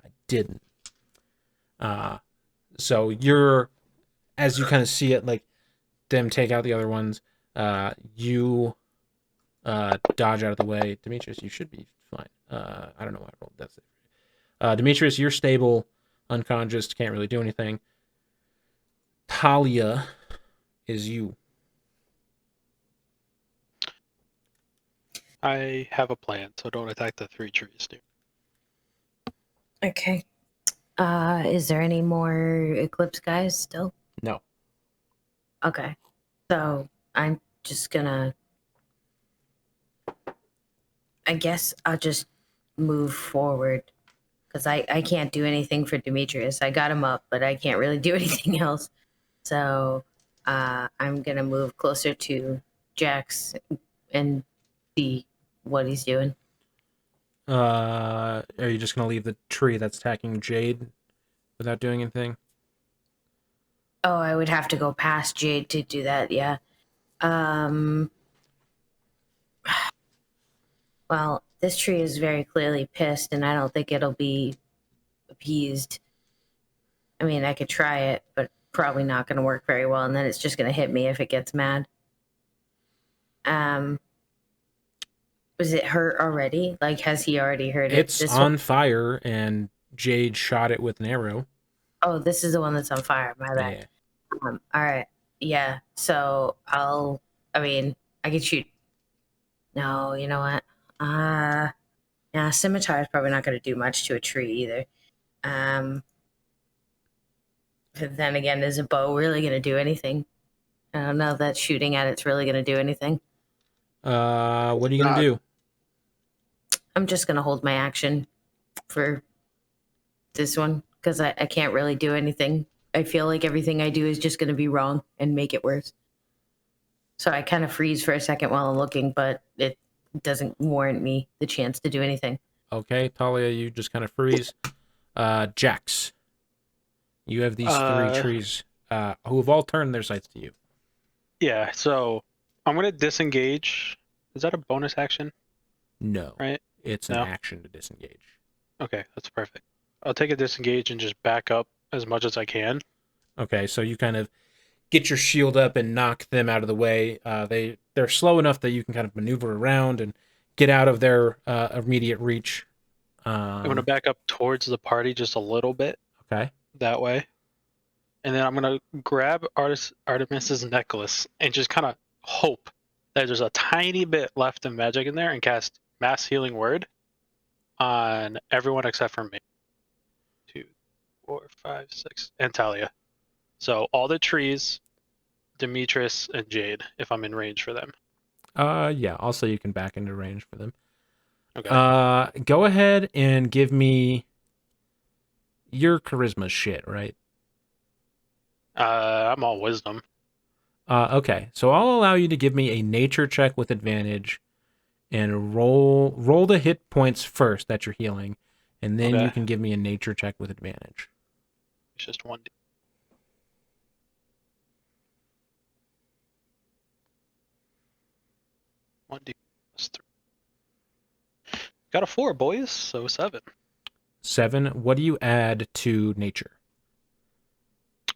I didn't. So you're, as you kind of see it, like, them take out the other ones. You dodge out of the way. Demetrius, you should be fine. I don't know why I rolled that. Demetrius, you're stable, unconscious, can't really do anything. Talia is you. I have a plan, so don't attack the 3 trees, dude. Okay. Is there any more Eclipse guys still? No. Okay. So I'm just gonna, I guess I'll just move forward because I can't do anything for Demetrius. I got him up, but I can't really do anything else. So I'm gonna move closer to Jax and see what he's doing. Are you just gonna leave the tree that's attacking Jade without doing anything? Oh, I would have to go past Jade to do that, yeah. Well, this tree is very clearly pissed, and I don't think it'll be appeased. I mean, I could try it, but probably not going to work very well, and then it's just going to hit me if it gets mad. Was it hurt already? Like, has he already hurt it? It's on fire, and Jade shot it with an arrow. Oh, this is the one that's on fire. My bad. Yeah. All right. Yeah. So I could shoot. No, you know what? Yeah, scimitar is probably not going to do much to a tree either. But then again, is a bow really going to do anything? I don't know that shooting at it's really going to do anything. What are you gonna Not- do? I'm just going to hold my action for this one because I can't really do anything. I feel like everything I do is just going to be wrong and make it worse. So I kind of freeze for a second while I'm looking, but it doesn't warrant me the chance to do anything. Okay, Talia, you just kind of freeze. Jax, you have these three trees who have all turned their sights to you. Yeah, so I'm gonna disengage. Is that a bonus action? No, Right? it's an No? action to disengage. Okay, that's perfect. I'll take a disengage and just back up as much as I can. Okay, so you kind of get your shield up and knock them out of the way. They're slow enough that you can kind of maneuver around and get out of their immediate reach. I'm gonna back up towards the party just a little bit Okay. that way, and then I'm gonna grab Artemis's necklace and just kind of hope that there's a tiny bit left of magic in there and cast Mass Healing Word on everyone except for me. 2, 4, 5, 6, and Talia. So all the trees, Demetrius and Jade, if I'm in range for them. Yeah. Also, you can back into range for them. Okay. Go ahead and give me your charisma shit, right? I'm all wisdom. Okay. So I'll allow you to give me a nature check with advantage, and roll the hit points first that you're healing, and then Okay. you can give me a nature check with advantage. It's just 1D. One D plus 3. Got a 4, boys. So 7. 7. What do you add to nature?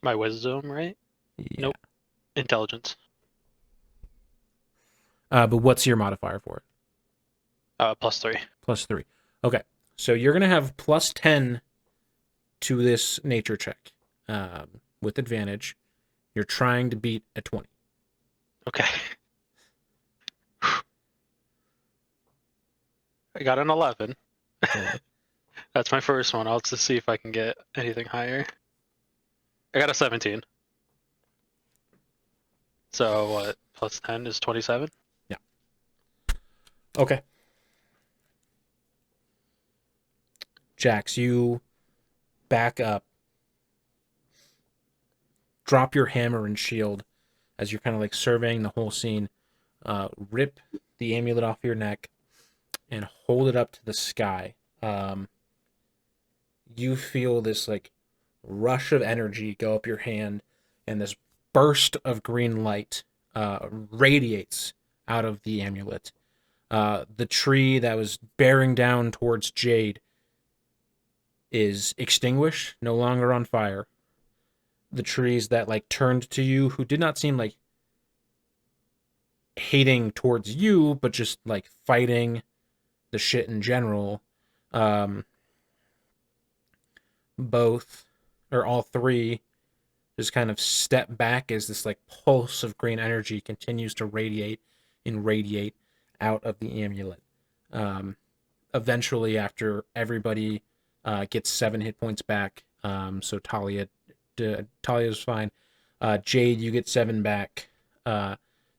My wisdom, right? Yeah. Nope. Intelligence. But what's your modifier for it? Plus 3. Plus 3. Okay. So you're going to have plus 10 to this nature check with advantage. You're trying to beat a 20. Okay. I got an 11. Okay. That's my first one. I'll just see if I can get anything higher. I got a 17. So what? Plus 10 is 27? Okay. Jax, you back up. Drop your hammer and shield as you're kind of like surveying the whole scene. Rip the amulet off your neck and hold it up to the sky. You feel this like rush of energy go up your hand, and this burst of green light radiates out of the amulet. The tree that was bearing down towards Jade is extinguished, no longer on fire. The trees that like turned to you, who did not seem like hating towards you, but just like fighting the shit in general, both or all three just kind of step back as this like pulse of green energy continues to radiate and radiate out of the amulet. Eventually, after everybody gets 7 hit points back, so Talia's fine. Jade, you get 7 back.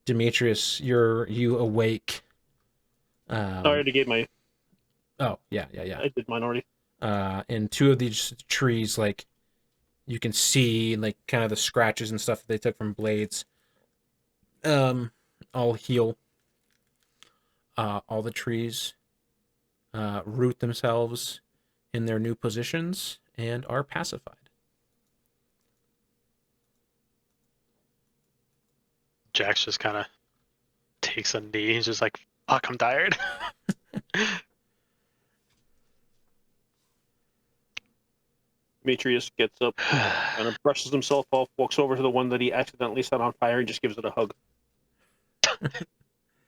Demetrius, you awake. I already gave my. Oh yeah. I did mine already. And 2 of these trees, like you can see, like kind of the scratches and stuff that they took from blades. All heal. All the trees root themselves in their new positions and are pacified. Jax just kind of takes a knee. He's just like, fuck, I'm tired. Demetrius gets up, kind of brushes himself off, walks over to the one that he accidentally set on fire, and just gives it a hug.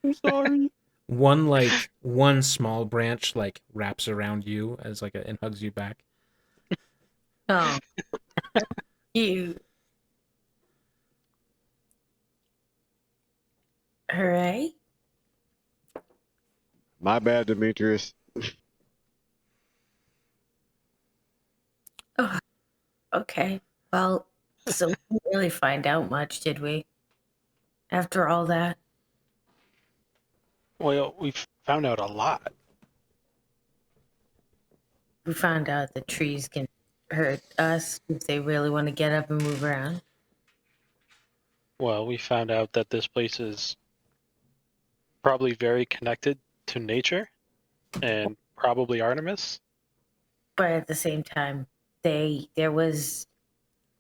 I'm sorry. One small branch like wraps around you as like and hugs you back. Oh, you. All right. My bad, Demetrius. Okay. Well, so we didn't really find out much, did we? After all that, Well, we've found out a lot. we found out that trees can hurt us if they really want to get up and move around. Well, we found out that this place is probably very connected to nature and probably Artemis. But at the same time, there was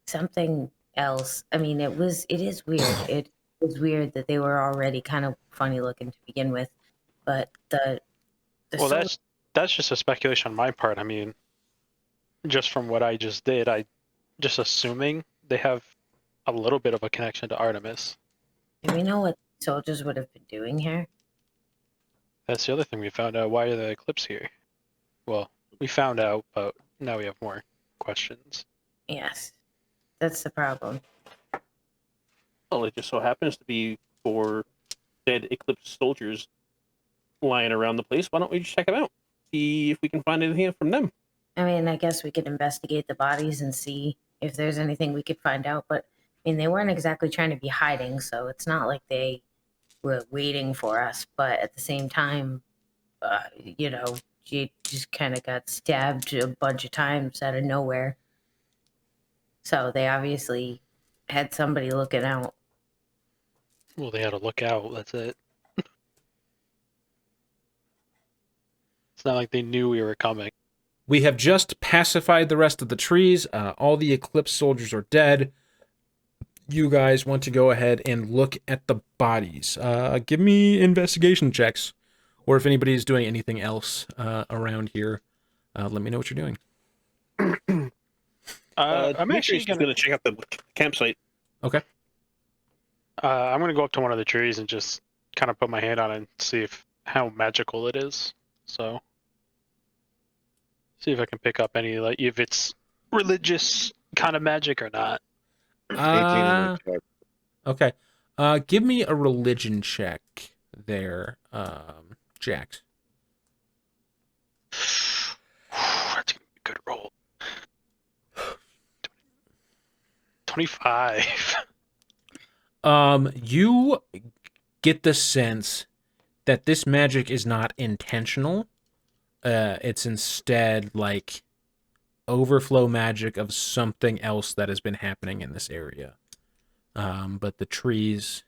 something else. I mean, it is weird. It was weird that they were already kind of funny looking to begin with, but the Well, soul- that's just a speculation on my part. I mean, just from what I just did, I just assuming they have a little bit of a connection to Artemis. do we know what soldiers would have been doing here? That's the other thing we found out. Why are the Eclipse here? Well, we found out, but now we have more questions. Yes, that's the problem. Well, it just so happens to be 4 dead Eclipse soldiers lying around the place. Why don't we just check them out? See if we can find anything from them. I mean, I guess we could investigate the bodies and see if there's anything we could find out, but I mean, they weren't exactly trying to be hiding, so it's not like they were waiting for us. But at the same time, she just kind of got stabbed a bunch of times out of nowhere. So they obviously had somebody looking out. Well, they had to look out. That's it. It's not like they knew we were coming. We have just pacified the rest of the trees. All the Eclipse soldiers are dead. You guys want to go ahead and look at the bodies. Give me investigation checks. Or if anybody is doing anything else around here, let me know what you're doing. I'm actually going to check out the campsite. Okay. I'm gonna go up to one of the trees and just kind of put my hand on it and see how magical it is. So, see if I can pick up any, like, if it's religious kind of magic or not. 18 on the check. Okay. Give me a religion check there, Jax. That's gonna be a good roll. 25. You get the sense that this magic is not intentional. It's instead like overflow magic of something else that has been happening in this area. But the trees,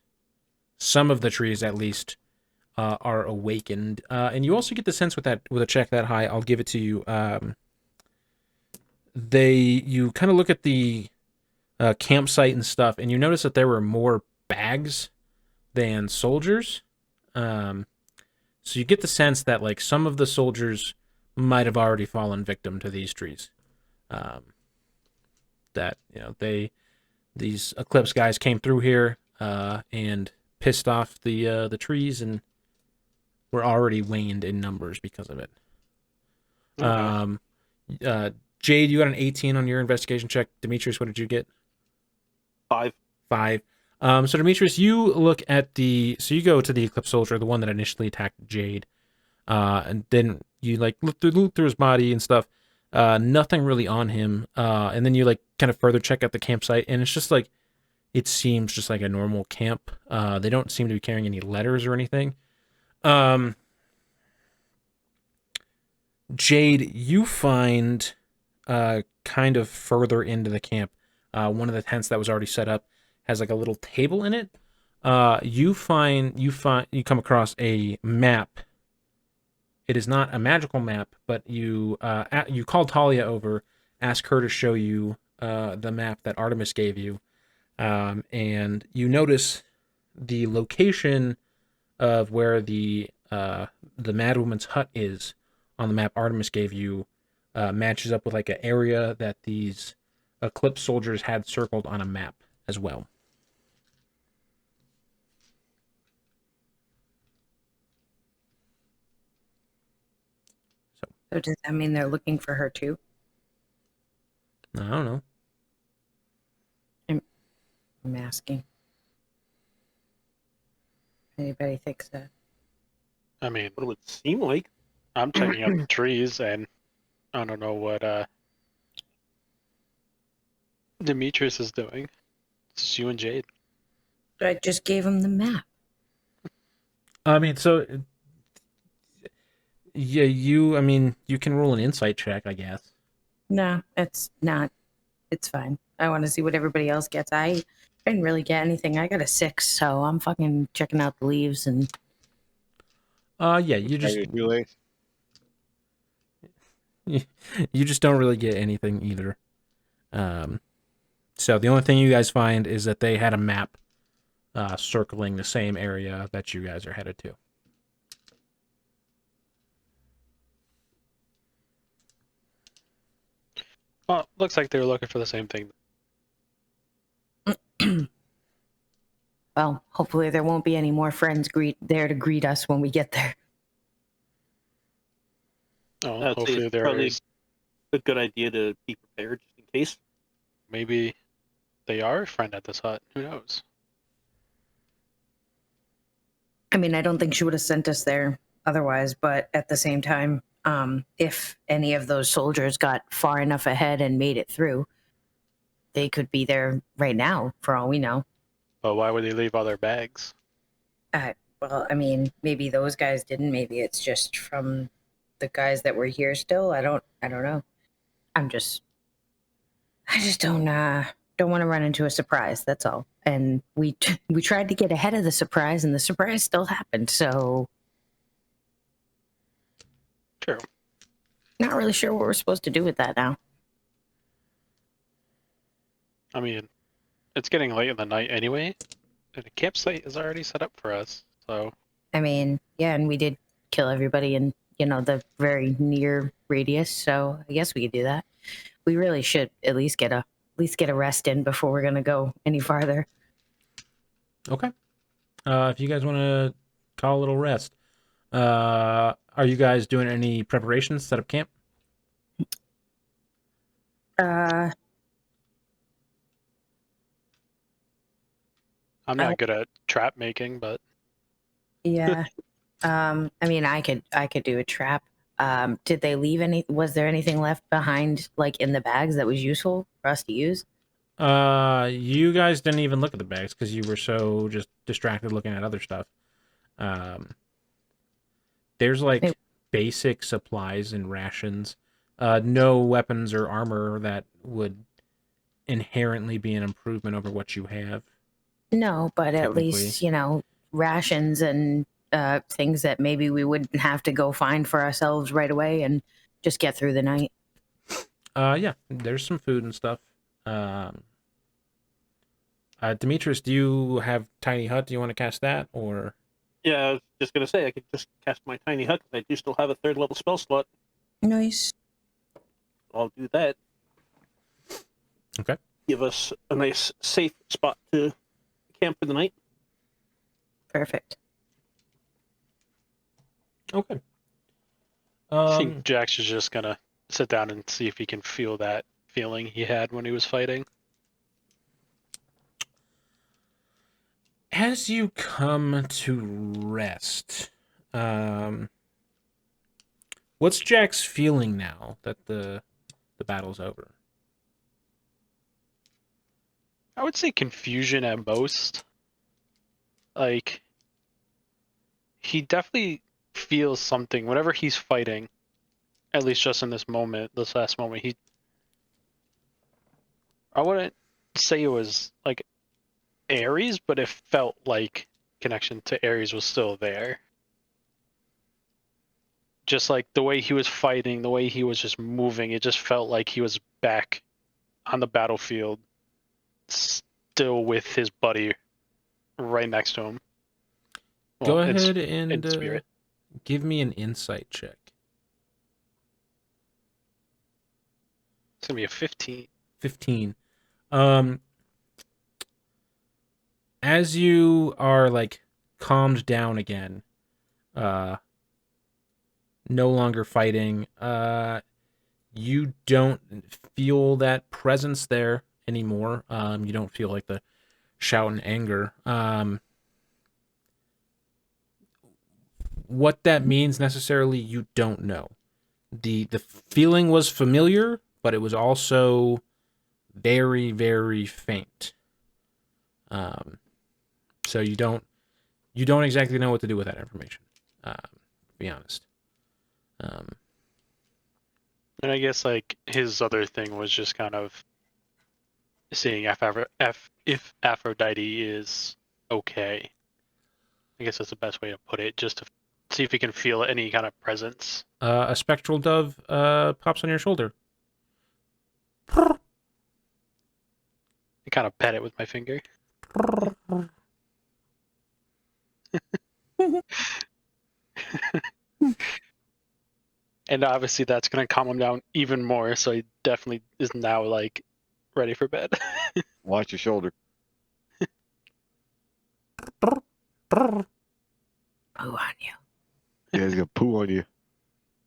some of the trees at least, are awakened. And you also get the sense with a check that high, I'll give it to you. You kind of look at the campsite and stuff, and you notice that there were more bags than soldiers. So you get the sense that like some of the soldiers might have already fallen victim to these trees. That these Eclipse guys came through here and pissed off the trees and were already waned in numbers because of it. Okay. Jade, you got an 18 on your investigation check. Demetrius, what did you get? 5. 5. So Demetrius, you look at so you go to the Eclipse soldier, the one that initially attacked Jade, and then you like look through his body and stuff. Nothing really on him. And then you like kind of further check out the campsite, and it's just like it seems just like a normal camp. They don't seem to be carrying any letters or anything. Jade, you find kind of further into the camp, one of the tents that was already set up has like a little table in it. You come across a map. It is not a magical map, but you call Talia over, ask her to show you the map that Artemis gave you, and you notice the location of where the Madwoman's hut is on the map Artemis gave you matches up with like an area that these Eclipse soldiers had circled on a map as well. So does that mean they're looking for her too? I don't know. I'm asking. Anybody thinks that? I mean, What it would seem like. I'm checking out the trees, and I don't know what Demetrius is doing. It's just you and Jade. I just gave him the map. I mean, so yeah, you can roll an insight check, I guess. No, it's not. It's fine. I want to see what everybody else gets. I didn't really get anything. I got a 6, so I'm fucking checking out the leaves and. Yeah, you just Are you late? you just don't really get anything either. So the only thing you guys find is that they had a map circling the same area that you guys are headed to. Well, looks like they were looking for the same thing. Well, hopefully there won't be any more friends there to greet us when we get there. Oh, I'd say hopefully it's there probably is. a good idea to be prepared just in case. Maybe they are a friend at this hut. Who knows? I mean, I don't think she would have sent us there otherwise, but at the same time, if any of those soldiers got far enough ahead and made it through, they could be there right now, for all we know. But why would they leave all their bags? Well, I mean, maybe those guys didn't. Maybe it's just from the guys that were here still. I don't know. I just don't want to run into a surprise. That's all. And we tried to get ahead of the surprise, and the surprise still happened. So, True. not really sure what we're supposed to do with that now. I mean, it's getting late in the night anyway, and the campsite is already set up for us. So, I mean, yeah, and we did kill everybody in the very near radius. So I guess we could do that. We really should at least get a rest in before we're gonna go any farther. Okay. If you guys want to call a little rest, are you guys doing any preparations, set up camp? Uh, I'm not good at trap making, but yeah. I mean, I could do a trap. Did they leave any? Was there anything left behind, like in the bags, that was useful for us to use? You guys didn't even look at the bags because you were so just distracted looking at other stuff. There's like basic supplies and rations. No weapons or armor that would inherently be an improvement over what you have. No, but at Technically. least rations and things that maybe we wouldn't have to go find for ourselves right away and just get through the night. Yeah, there's some food and stuff. Demetrius, do you have Tiny Hut? Do you want to cast that, or? Yeah, I was just gonna say I could just cast my tiny hut because I do still have a 3rd level spell slot. Nice. I'll do that. Okay. Give us a nice safe spot to camp for the night. Perfect. Okay. I think Jax is just gonna sit down and see if he can feel that feeling he had when he was fighting. As you come to rest, what's Jax feeling now that the battle's over? I would say confusion at most. Like, he definitely feels something whenever he's fighting, at least just in this last moment. I wouldn't say it was like Ares, but it felt like connection to Ares was still there. Just like the way he was fighting, the way he was just moving, it just felt like he was back on the battlefield, still with his buddy right next to him. Go Well, ahead in and spirit. give me an insight check. It's gonna be a 15. 15. As you are like calmed down again, no longer fighting, you don't feel that presence there anymore. You don't feel like the shout and anger. What that means necessarily, you don't know. The feeling was familiar, but it was also very, very faint. So you don't exactly know what to do with that information. To be honest. And I guess like his other thing was just kind of seeing if Aphrodite is okay. I guess that's the best way to put it, just to see if he can feel any kind of presence. A spectral dove pops on your shoulder. I kind of pet it with my finger. And obviously that's going to calm him down even more, so he definitely is now like ready for bed. Watch your shoulder. Poo on you. Yeah, he's gonna poo on you.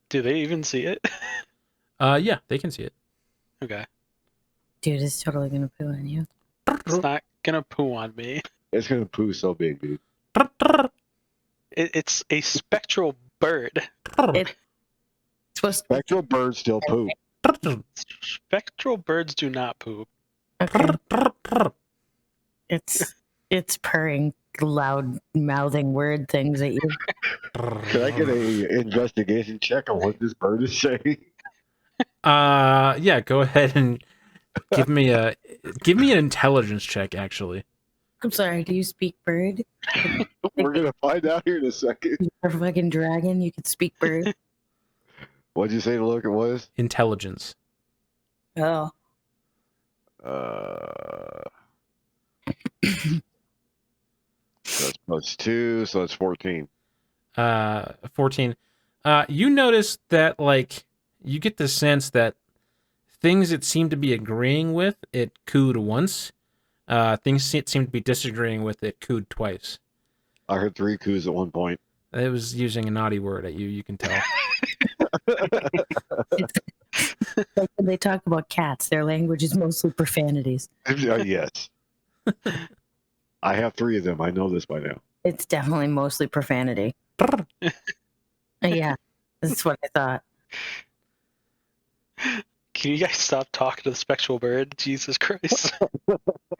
Do they even see it? Yeah, they can see it. Okay. Dude, it's totally gonna poo on you. It's not going to poo on me. It's gonna poo so big, dude. It's a spectral bird. It's supposed to Spectral birds still poop. Spectral birds do not poop. okay. It's purring, loud mouthing word things at you. Can I get a investigation check on what this bird is saying? Yeah, go ahead and give me an intelligence check, actually. I'm sorry, do you speak bird? We're gonna find out here in a second. You're a fucking dragon, you can speak bird. What'd you say the look it was? Intelligence. Oh. So it's +2, so it's 14. 14. You notice that, like, you get the sense that things it seemed to be agreeing with, it cooed once. Things it seemed to be disagreeing with, it cooed twice. I heard 3 coos at one point. It was using a naughty word at you, you can tell. Like when they talk about cats, their language is mostly profanities. Yes. I have 3 of them. I know this by now. It's definitely mostly profanity. Yeah, that's what I thought. Can you guys stop talking to the spectral bird? Jesus Christ.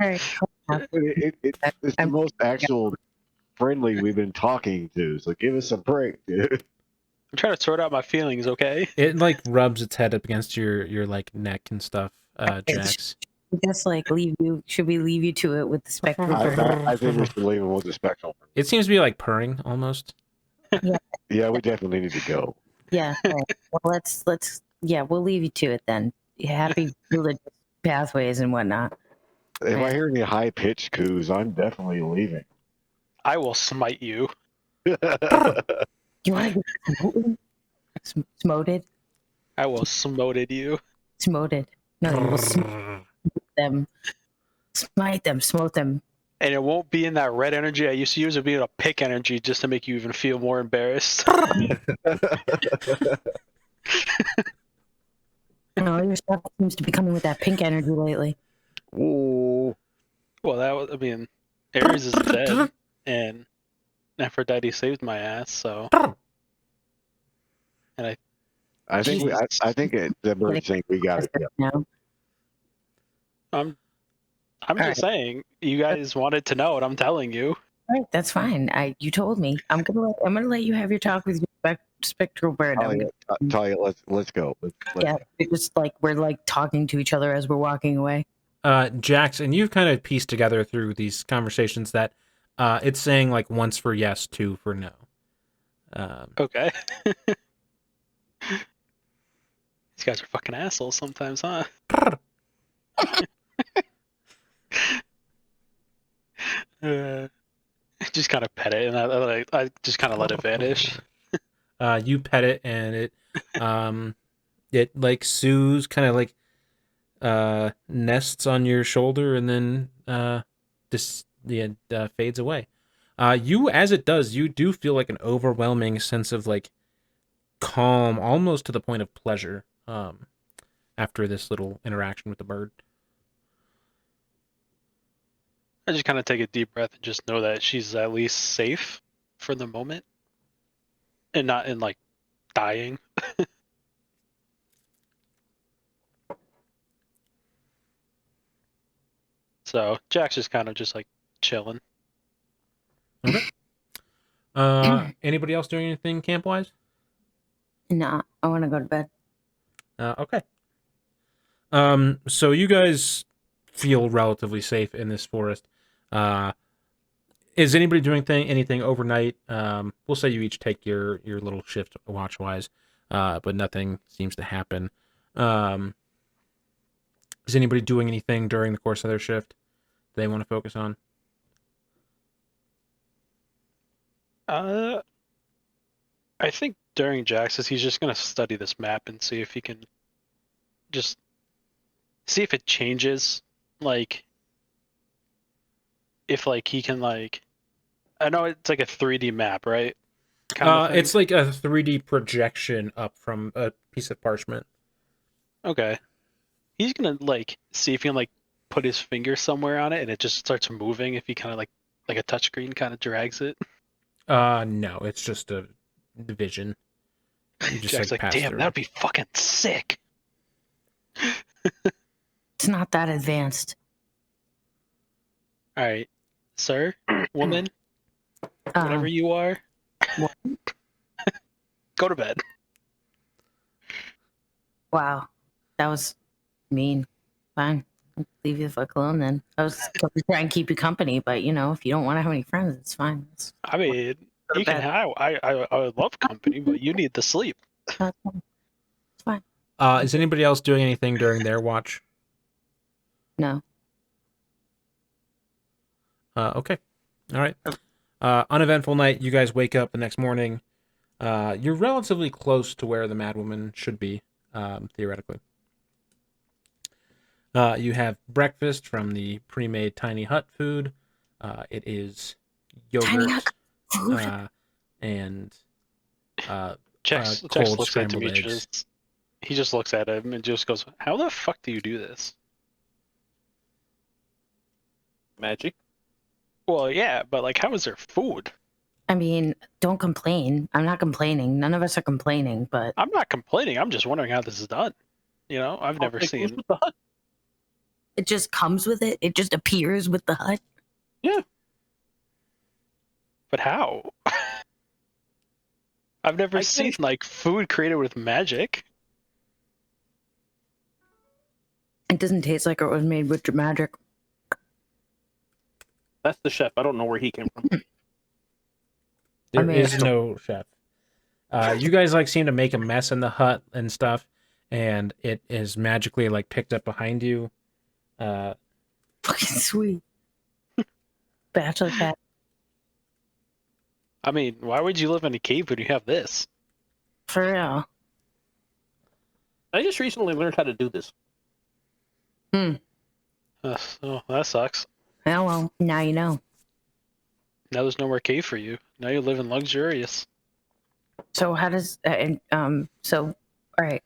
Alright, It's the most actual friendly we've been talking to, so give us a break, dude. I'm trying to sort out my feelings, okay? It, like, rubs its head up against your like, neck and stuff, Jax. just like should we leave you to it with the spectral bird? I think we should leave him with the spectral. It seems to be, like, purring, almost. Yeah, we definitely need to go. Yeah. Right. Well, let's we'll leave you to it then. Happy religious pathways and whatnot. If I hear any high-pitched coos, I'm definitely leaving. I will smite you. You want to get smoted? I will smoted you. Smoted. No, you will smite them. Smite them, smote them. And it won't be in that red energy I used to use. It'll be in a pink energy just to make you even feel more embarrassed. No, your stuff seems to be coming with that pink energy lately. Ooh. Well, that was, I mean, Ares is dead, and Aphrodite saved my ass, so. And I think the bird's saying we got it. No. I'm All just saying, you guys wanted to know, and I'm telling you. All right, that's fine. You told me. I'm gonna let you have your talk with your spectral bird. Talia, let's go. Let's Yeah, it's just like we're like talking to each other as we're walking away. Jax, and you've kind of pieced together through these conversations that it's saying, like, once for yes, 2 for no. Okay. These guys are fucking assholes sometimes, huh? Just kind of pet it, and I just kind of let it vanish. You pet it, and it like soos, kind of like nests on your shoulder, and then fades away. You, as it does, you do feel like an overwhelming sense of, like, calm, almost to the point of pleasure, after this little interaction with the bird. I just kind of take a deep breath and just know that she's at least safe for the moment, and not in like dying. So Jack's just kind of just like chilling. Anybody else doing anything camp wise? Nah, I want to go to bed. Okay. So you guys feel relatively safe in this forest. Is anybody doing anything overnight? We'll say you each take your little shift watch wise, but nothing seems to happen. Is anybody doing anything during the course of their shift they want to focus on? I think during Jax's, he's just gonna study this map and see if he can just see if it changes. Like, if like he can like, I know it's like a 3D map, right? Kind of thing. It's like a 3D projection up from a piece of parchment. Okay. He's gonna like see if he can like put his finger somewhere on it and it just starts moving if he kind of like a touchscreen kind of drags it. No, it's just a vision. You just Jack's like, pass damn, through. that'd be fucking sick. It's not that advanced. All right, sir, woman, whatever you are, What? go to bed. Wow, that was mean. Fine, I'll leave you the fuck alone then. I was going to try and keep you company, but you know, if you don't want to have any friends, it's fine. I mean, Go to you can bed. have. I would love company, but you need the sleep. It's fine. Is anybody else doing anything during their watch? No. Okay. All right. Uneventful night. You guys wake up the next morning. You're relatively close to where the madwoman should be, theoretically. You have breakfast from the pre-made tiny hut food. It is Tiny yogurt hut food. and Jax cold looks at scrambled Demetrius. eggs. He just looks at him and just goes, "How the fuck do you do this?" Magic. Well, yeah, but like, how is there food? I mean, don't complain. I'm not complaining. None of us are complaining, but I'm not complaining. I'm just wondering how this is done. You know, I've never It goes seen. with the hut. it just comes with it. It just appears with the hut. But how? I've never I seen think- like food created with magic. It doesn't taste like it was made with magic. That's the chef. I don't know where he came from. There mean- is no chef. You guys like seem to make a mess in the hut and stuff, and it is magically like picked up behind you. Fucking sweet. Bachelor pad. I mean, why would you live in a cave when you have this? For real. I just recently learned how to do this. Oh, that sucks. Oh well, now you know. Now there's no more cave for you. Now you're living luxurious. So how does so all right.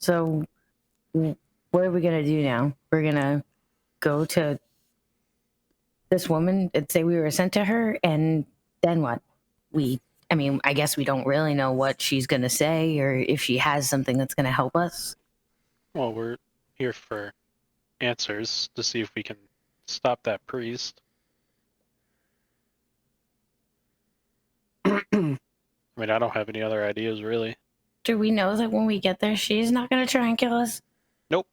So what are we gonna do now? We're gonna go to this woman and say we were sent to her, and then what? I mean, I guess we don't really know what she's gonna say or if she has something that's gonna help us. Well, we're here for answers to see if we can stop that priest. I mean, I don't have any other ideas really. Do we know that when we get there she's not gonna try and kill us? Nope.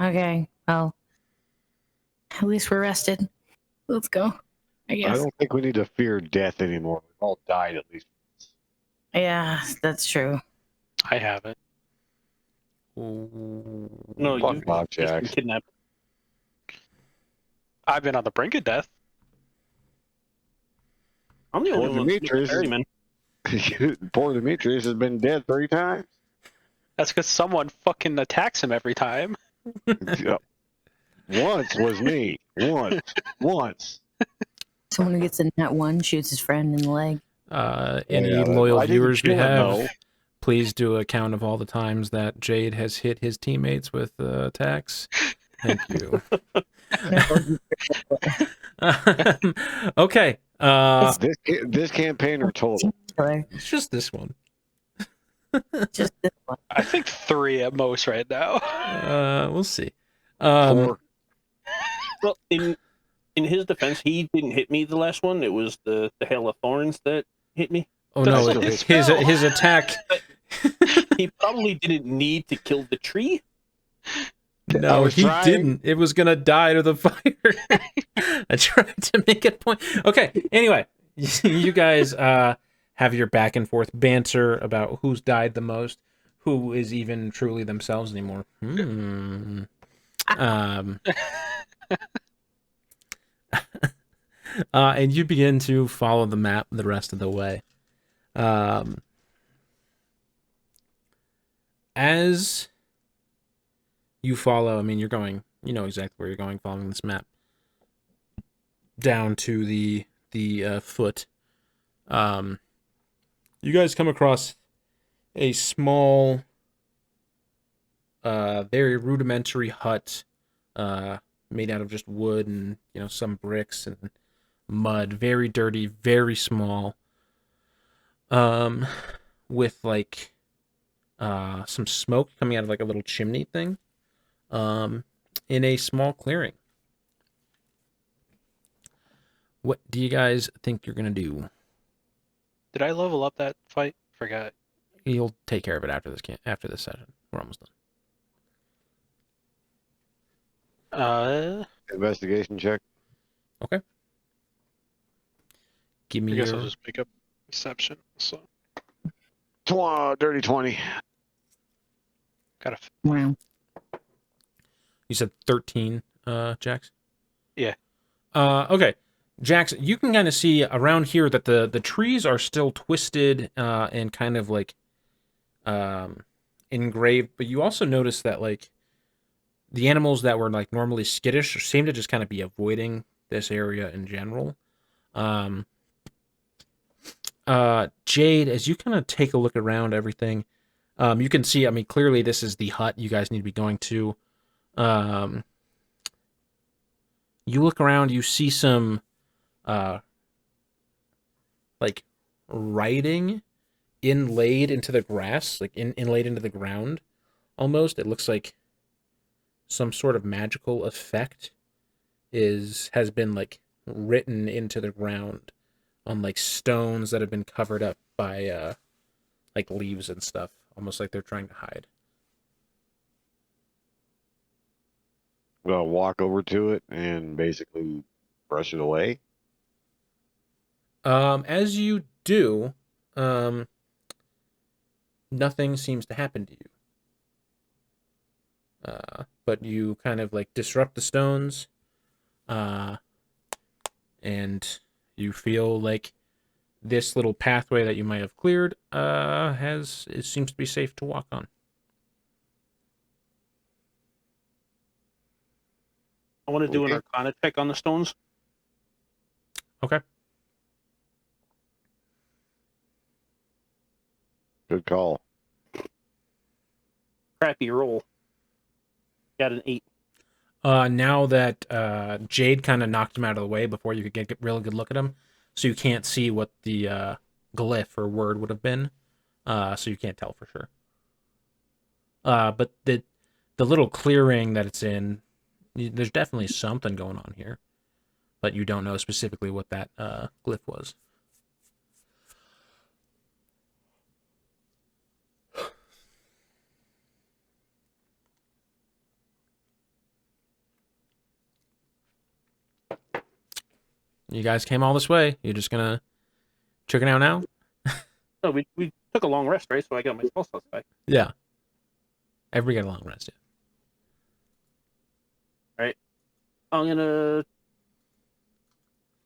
Okay, well, at least we're rested. Let's go. I I guess. don't think we need to fear death anymore. We've all died at least once. Yeah, that's true. I haven't. No, Fuck you've Bob just been Jax. kidnapped. I've been on the brink of death. I'm the only Well, one that's Demetrius is- ferryman. Poor Demetrius has been dead 3 times. That's because someone fucking attacks him every time. Yeah. Once was me. Once. Someone who gets in that one shoots his friend in the leg. Any Yeah, loyal I didn't viewers we kill him, have, though. please do a count of all the times that Jade has hit his teammates with attacks. Thank you. Okay. This campaign or total? Killer. It's just this one. Just this one. I think 3 at most right now. We'll see. 4. Well, in In his defense, he didn't hit me the last one. It was the hail of thorns that hit me. Oh no, still his hit his attack. He probably didn't need to kill the tree. No, was he trying. didn't. It was gonna die to the fire. I tried to make a point. Okay. Anyway, you guys have your back and forth banter about who's died the most, who is even truly themselves anymore. And you begin to follow the map the rest of the way. As you follow, I mean, you're going, you know exactly where you're going following this map. Down to the foot. You guys come across a small, very rudimentary hut, made out of just wood and, you know, some bricks and mud. Very dirty, very small. With like, some smoke coming out of like a little chimney thing. In a small clearing. What do you guys think you're gonna do? Did I level up that fight? Forgot. You'll take care of it after this session. We're almost done. Investigation check. Give I me guess your. I'll just pick up perception. So Dirty 20. got a Wow. You said 13, Jax? Yeah. Okay. Jax, you can kind of see around here that the trees are still twisted and kind of like engraved, but you also notice that like the animals that were like normally skittish seem to just kind of be avoiding this area in general. Jade, as you kind of take a look around everything, you can see, I mean, clearly this is the hut you guys need to be going to. You look around, you see some like writing inlaid into the grass, like inlaid into the ground almost. It looks like some sort of magical effect has been like written into the ground on like stones that have been covered up by like leaves and stuff, almost like they're trying to hide. Well, walk over to it and basically brush it away. As you do, nothing seems to happen to you. But you kind of like disrupt the stones, and you feel like this little pathway that you might have cleared it seems to be safe to walk on. I want to do an Okay. Arcana check on the stones. Okay. Good call. Crappy roll. Got an 8. Now that Jade kind of knocked him out of the way before you could get a really good look at him, so you can't see what the glyph or word would have been, so you can't tell for sure. But the little clearing that it's in, there's definitely something going on here, but you don't know specifically what that glyph was. You guys came all this way. You're just gonna chicken out now? No, we took a long rest, right? So I got my spell slots back. Yeah. Everybody got a long rest. Yeah. Right. I'm gonna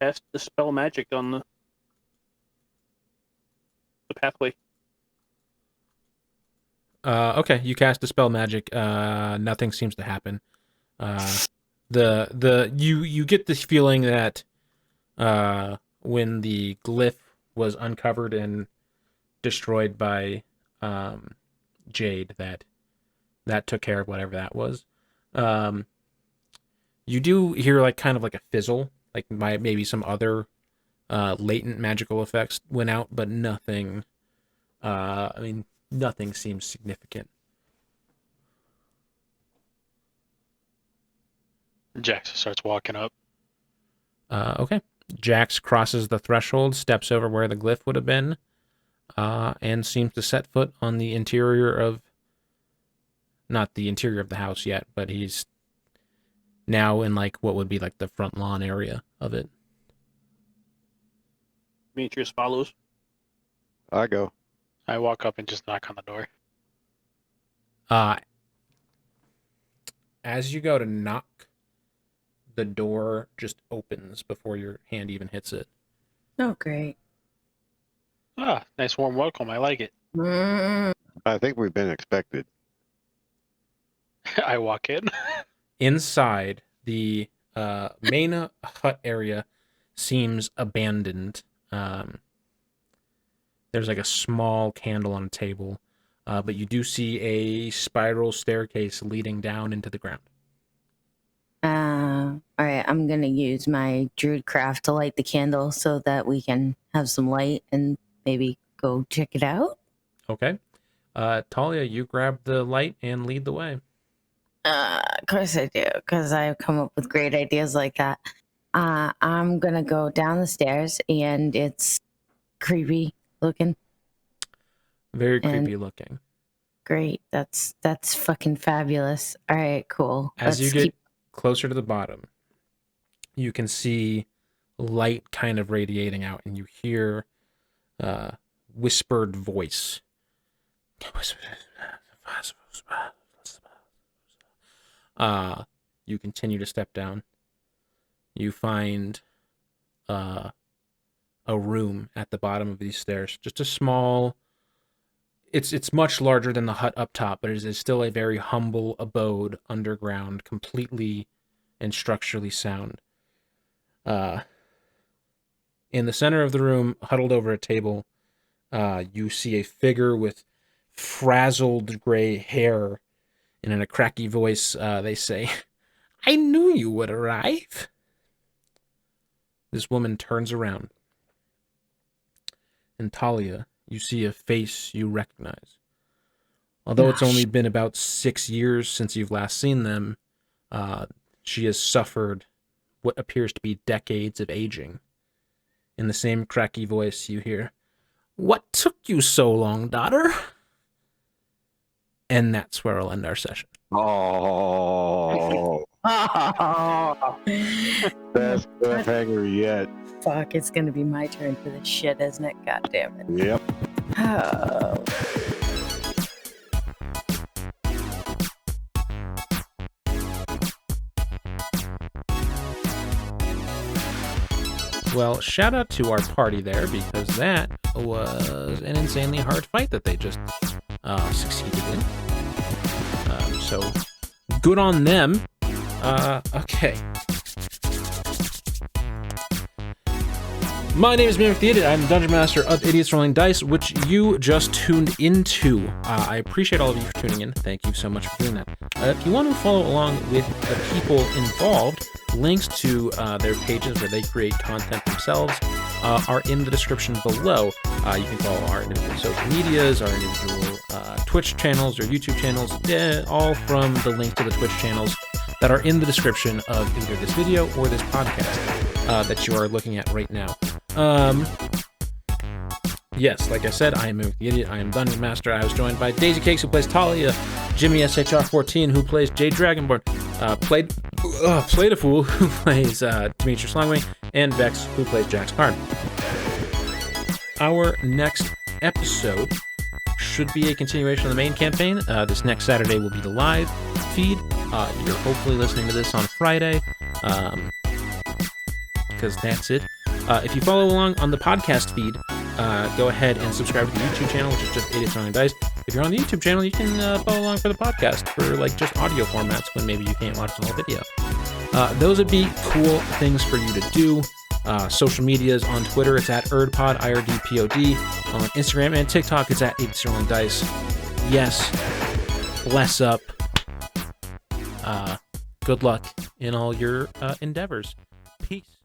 cast Dispel Magic on the pathway. Okay, you cast Dispel Magic. Nothing seems to happen. You get this feeling that when the glyph was uncovered and destroyed by Jade, that took care of whatever that was. You do hear like kind of like a fizzle, like maybe some other latent magical effects went out, but nothing. I mean, nothing seems significant. Jax starts walking up. Okay. Jax crosses the threshold, steps over where the glyph would have been, and seems to set foot on the interior of, not the interior of the house yet, but he's now in like what would be like the front lawn area of it. Demetrius follows. I go. I walk up and just knock on the door. As you go to knock, the door just opens before your hand even hits it. Oh, great. Ah, nice warm welcome. I like it. I think we've been expected. I walk in. Inside, the main hut area seems abandoned. There's like a small candle on a table, but you do see a spiral staircase leading down into the ground. All right, I'm going to use my druidcraft to light the candle so that we can have some light and maybe go check it out. Okay. Talia, you grab the light and lead the way. Of course I do, because I come up with great ideas like that. I'm going to go down the stairs, and it's creepy looking. Very And- creepy looking. Great. That's fucking fabulous. All right, cool. As you Let's get keep- closer to the bottom, you can see light kind of radiating out, and you hear whispered voice. You continue to step down. You find a room at the bottom of these stairs. Just a small... It's much larger than the hut up top, but it is still a very humble abode underground, completely and structurally sound. In the center of the room, huddled over a table, you see a figure with frazzled gray hair, and in a cracky voice, they say, "I knew you would arrive." This woman turns around. And Talia, you see a face you recognize. Although it's only been about 6 years since you've last seen them, she has suffered what appears to be decades of aging. In the same cracky voice, you hear, "What took you so long, daughter?" And that's where I'll end our session. Oh, best cliffhanger yet. Fuck, it's going to be my turn for this shit, isn't it? God damn it. Yep. Oh. Well, shout out to our party there, because that was an insanely hard fight that they just succeeded in. So, good on them. Okay. My name is Mimic the Idiot. I'm the Dungeon Master of Idiots Rolling Dice, which you just tuned into. I appreciate all of you for tuning in. Thank you so much for doing that. If you want to follow along with the people involved, links to their pages where they create content themselves are in the description below. You can follow our individual social medias, our individual Twitch channels or YouTube channels, all from the link to the Twitch channels that are in the description of either this video or this podcast that you are looking at right now. Yes, like I said, I am Mimic the Idiot. I am Dungeon Master. I was joined by Daisy Cakes, who plays Talia, Jimmy SHR14, who plays Jade Dragonborn, Played a Fool, who plays Demetrius Longwing, and Vex, who plays Jax Karn. Our next episode should be a continuation of the main campaign. This next Saturday will be the live feed. You're hopefully listening to this on Friday, because that's it. If you follow along on the podcast feed, go ahead and subscribe to the YouTube channel, which is just Idiots Rolling Dice. If you're on the YouTube channel, you can follow along for the podcast for like just audio formats when maybe you can't watch the whole video. Those would be cool things for you to do. Social medias on Twitter, it's at erdpod, IRDPOD. On Instagram and TikTok, it's at Idiots Rolling Dice. Yes, bless up. Good luck in all your endeavors. Peace.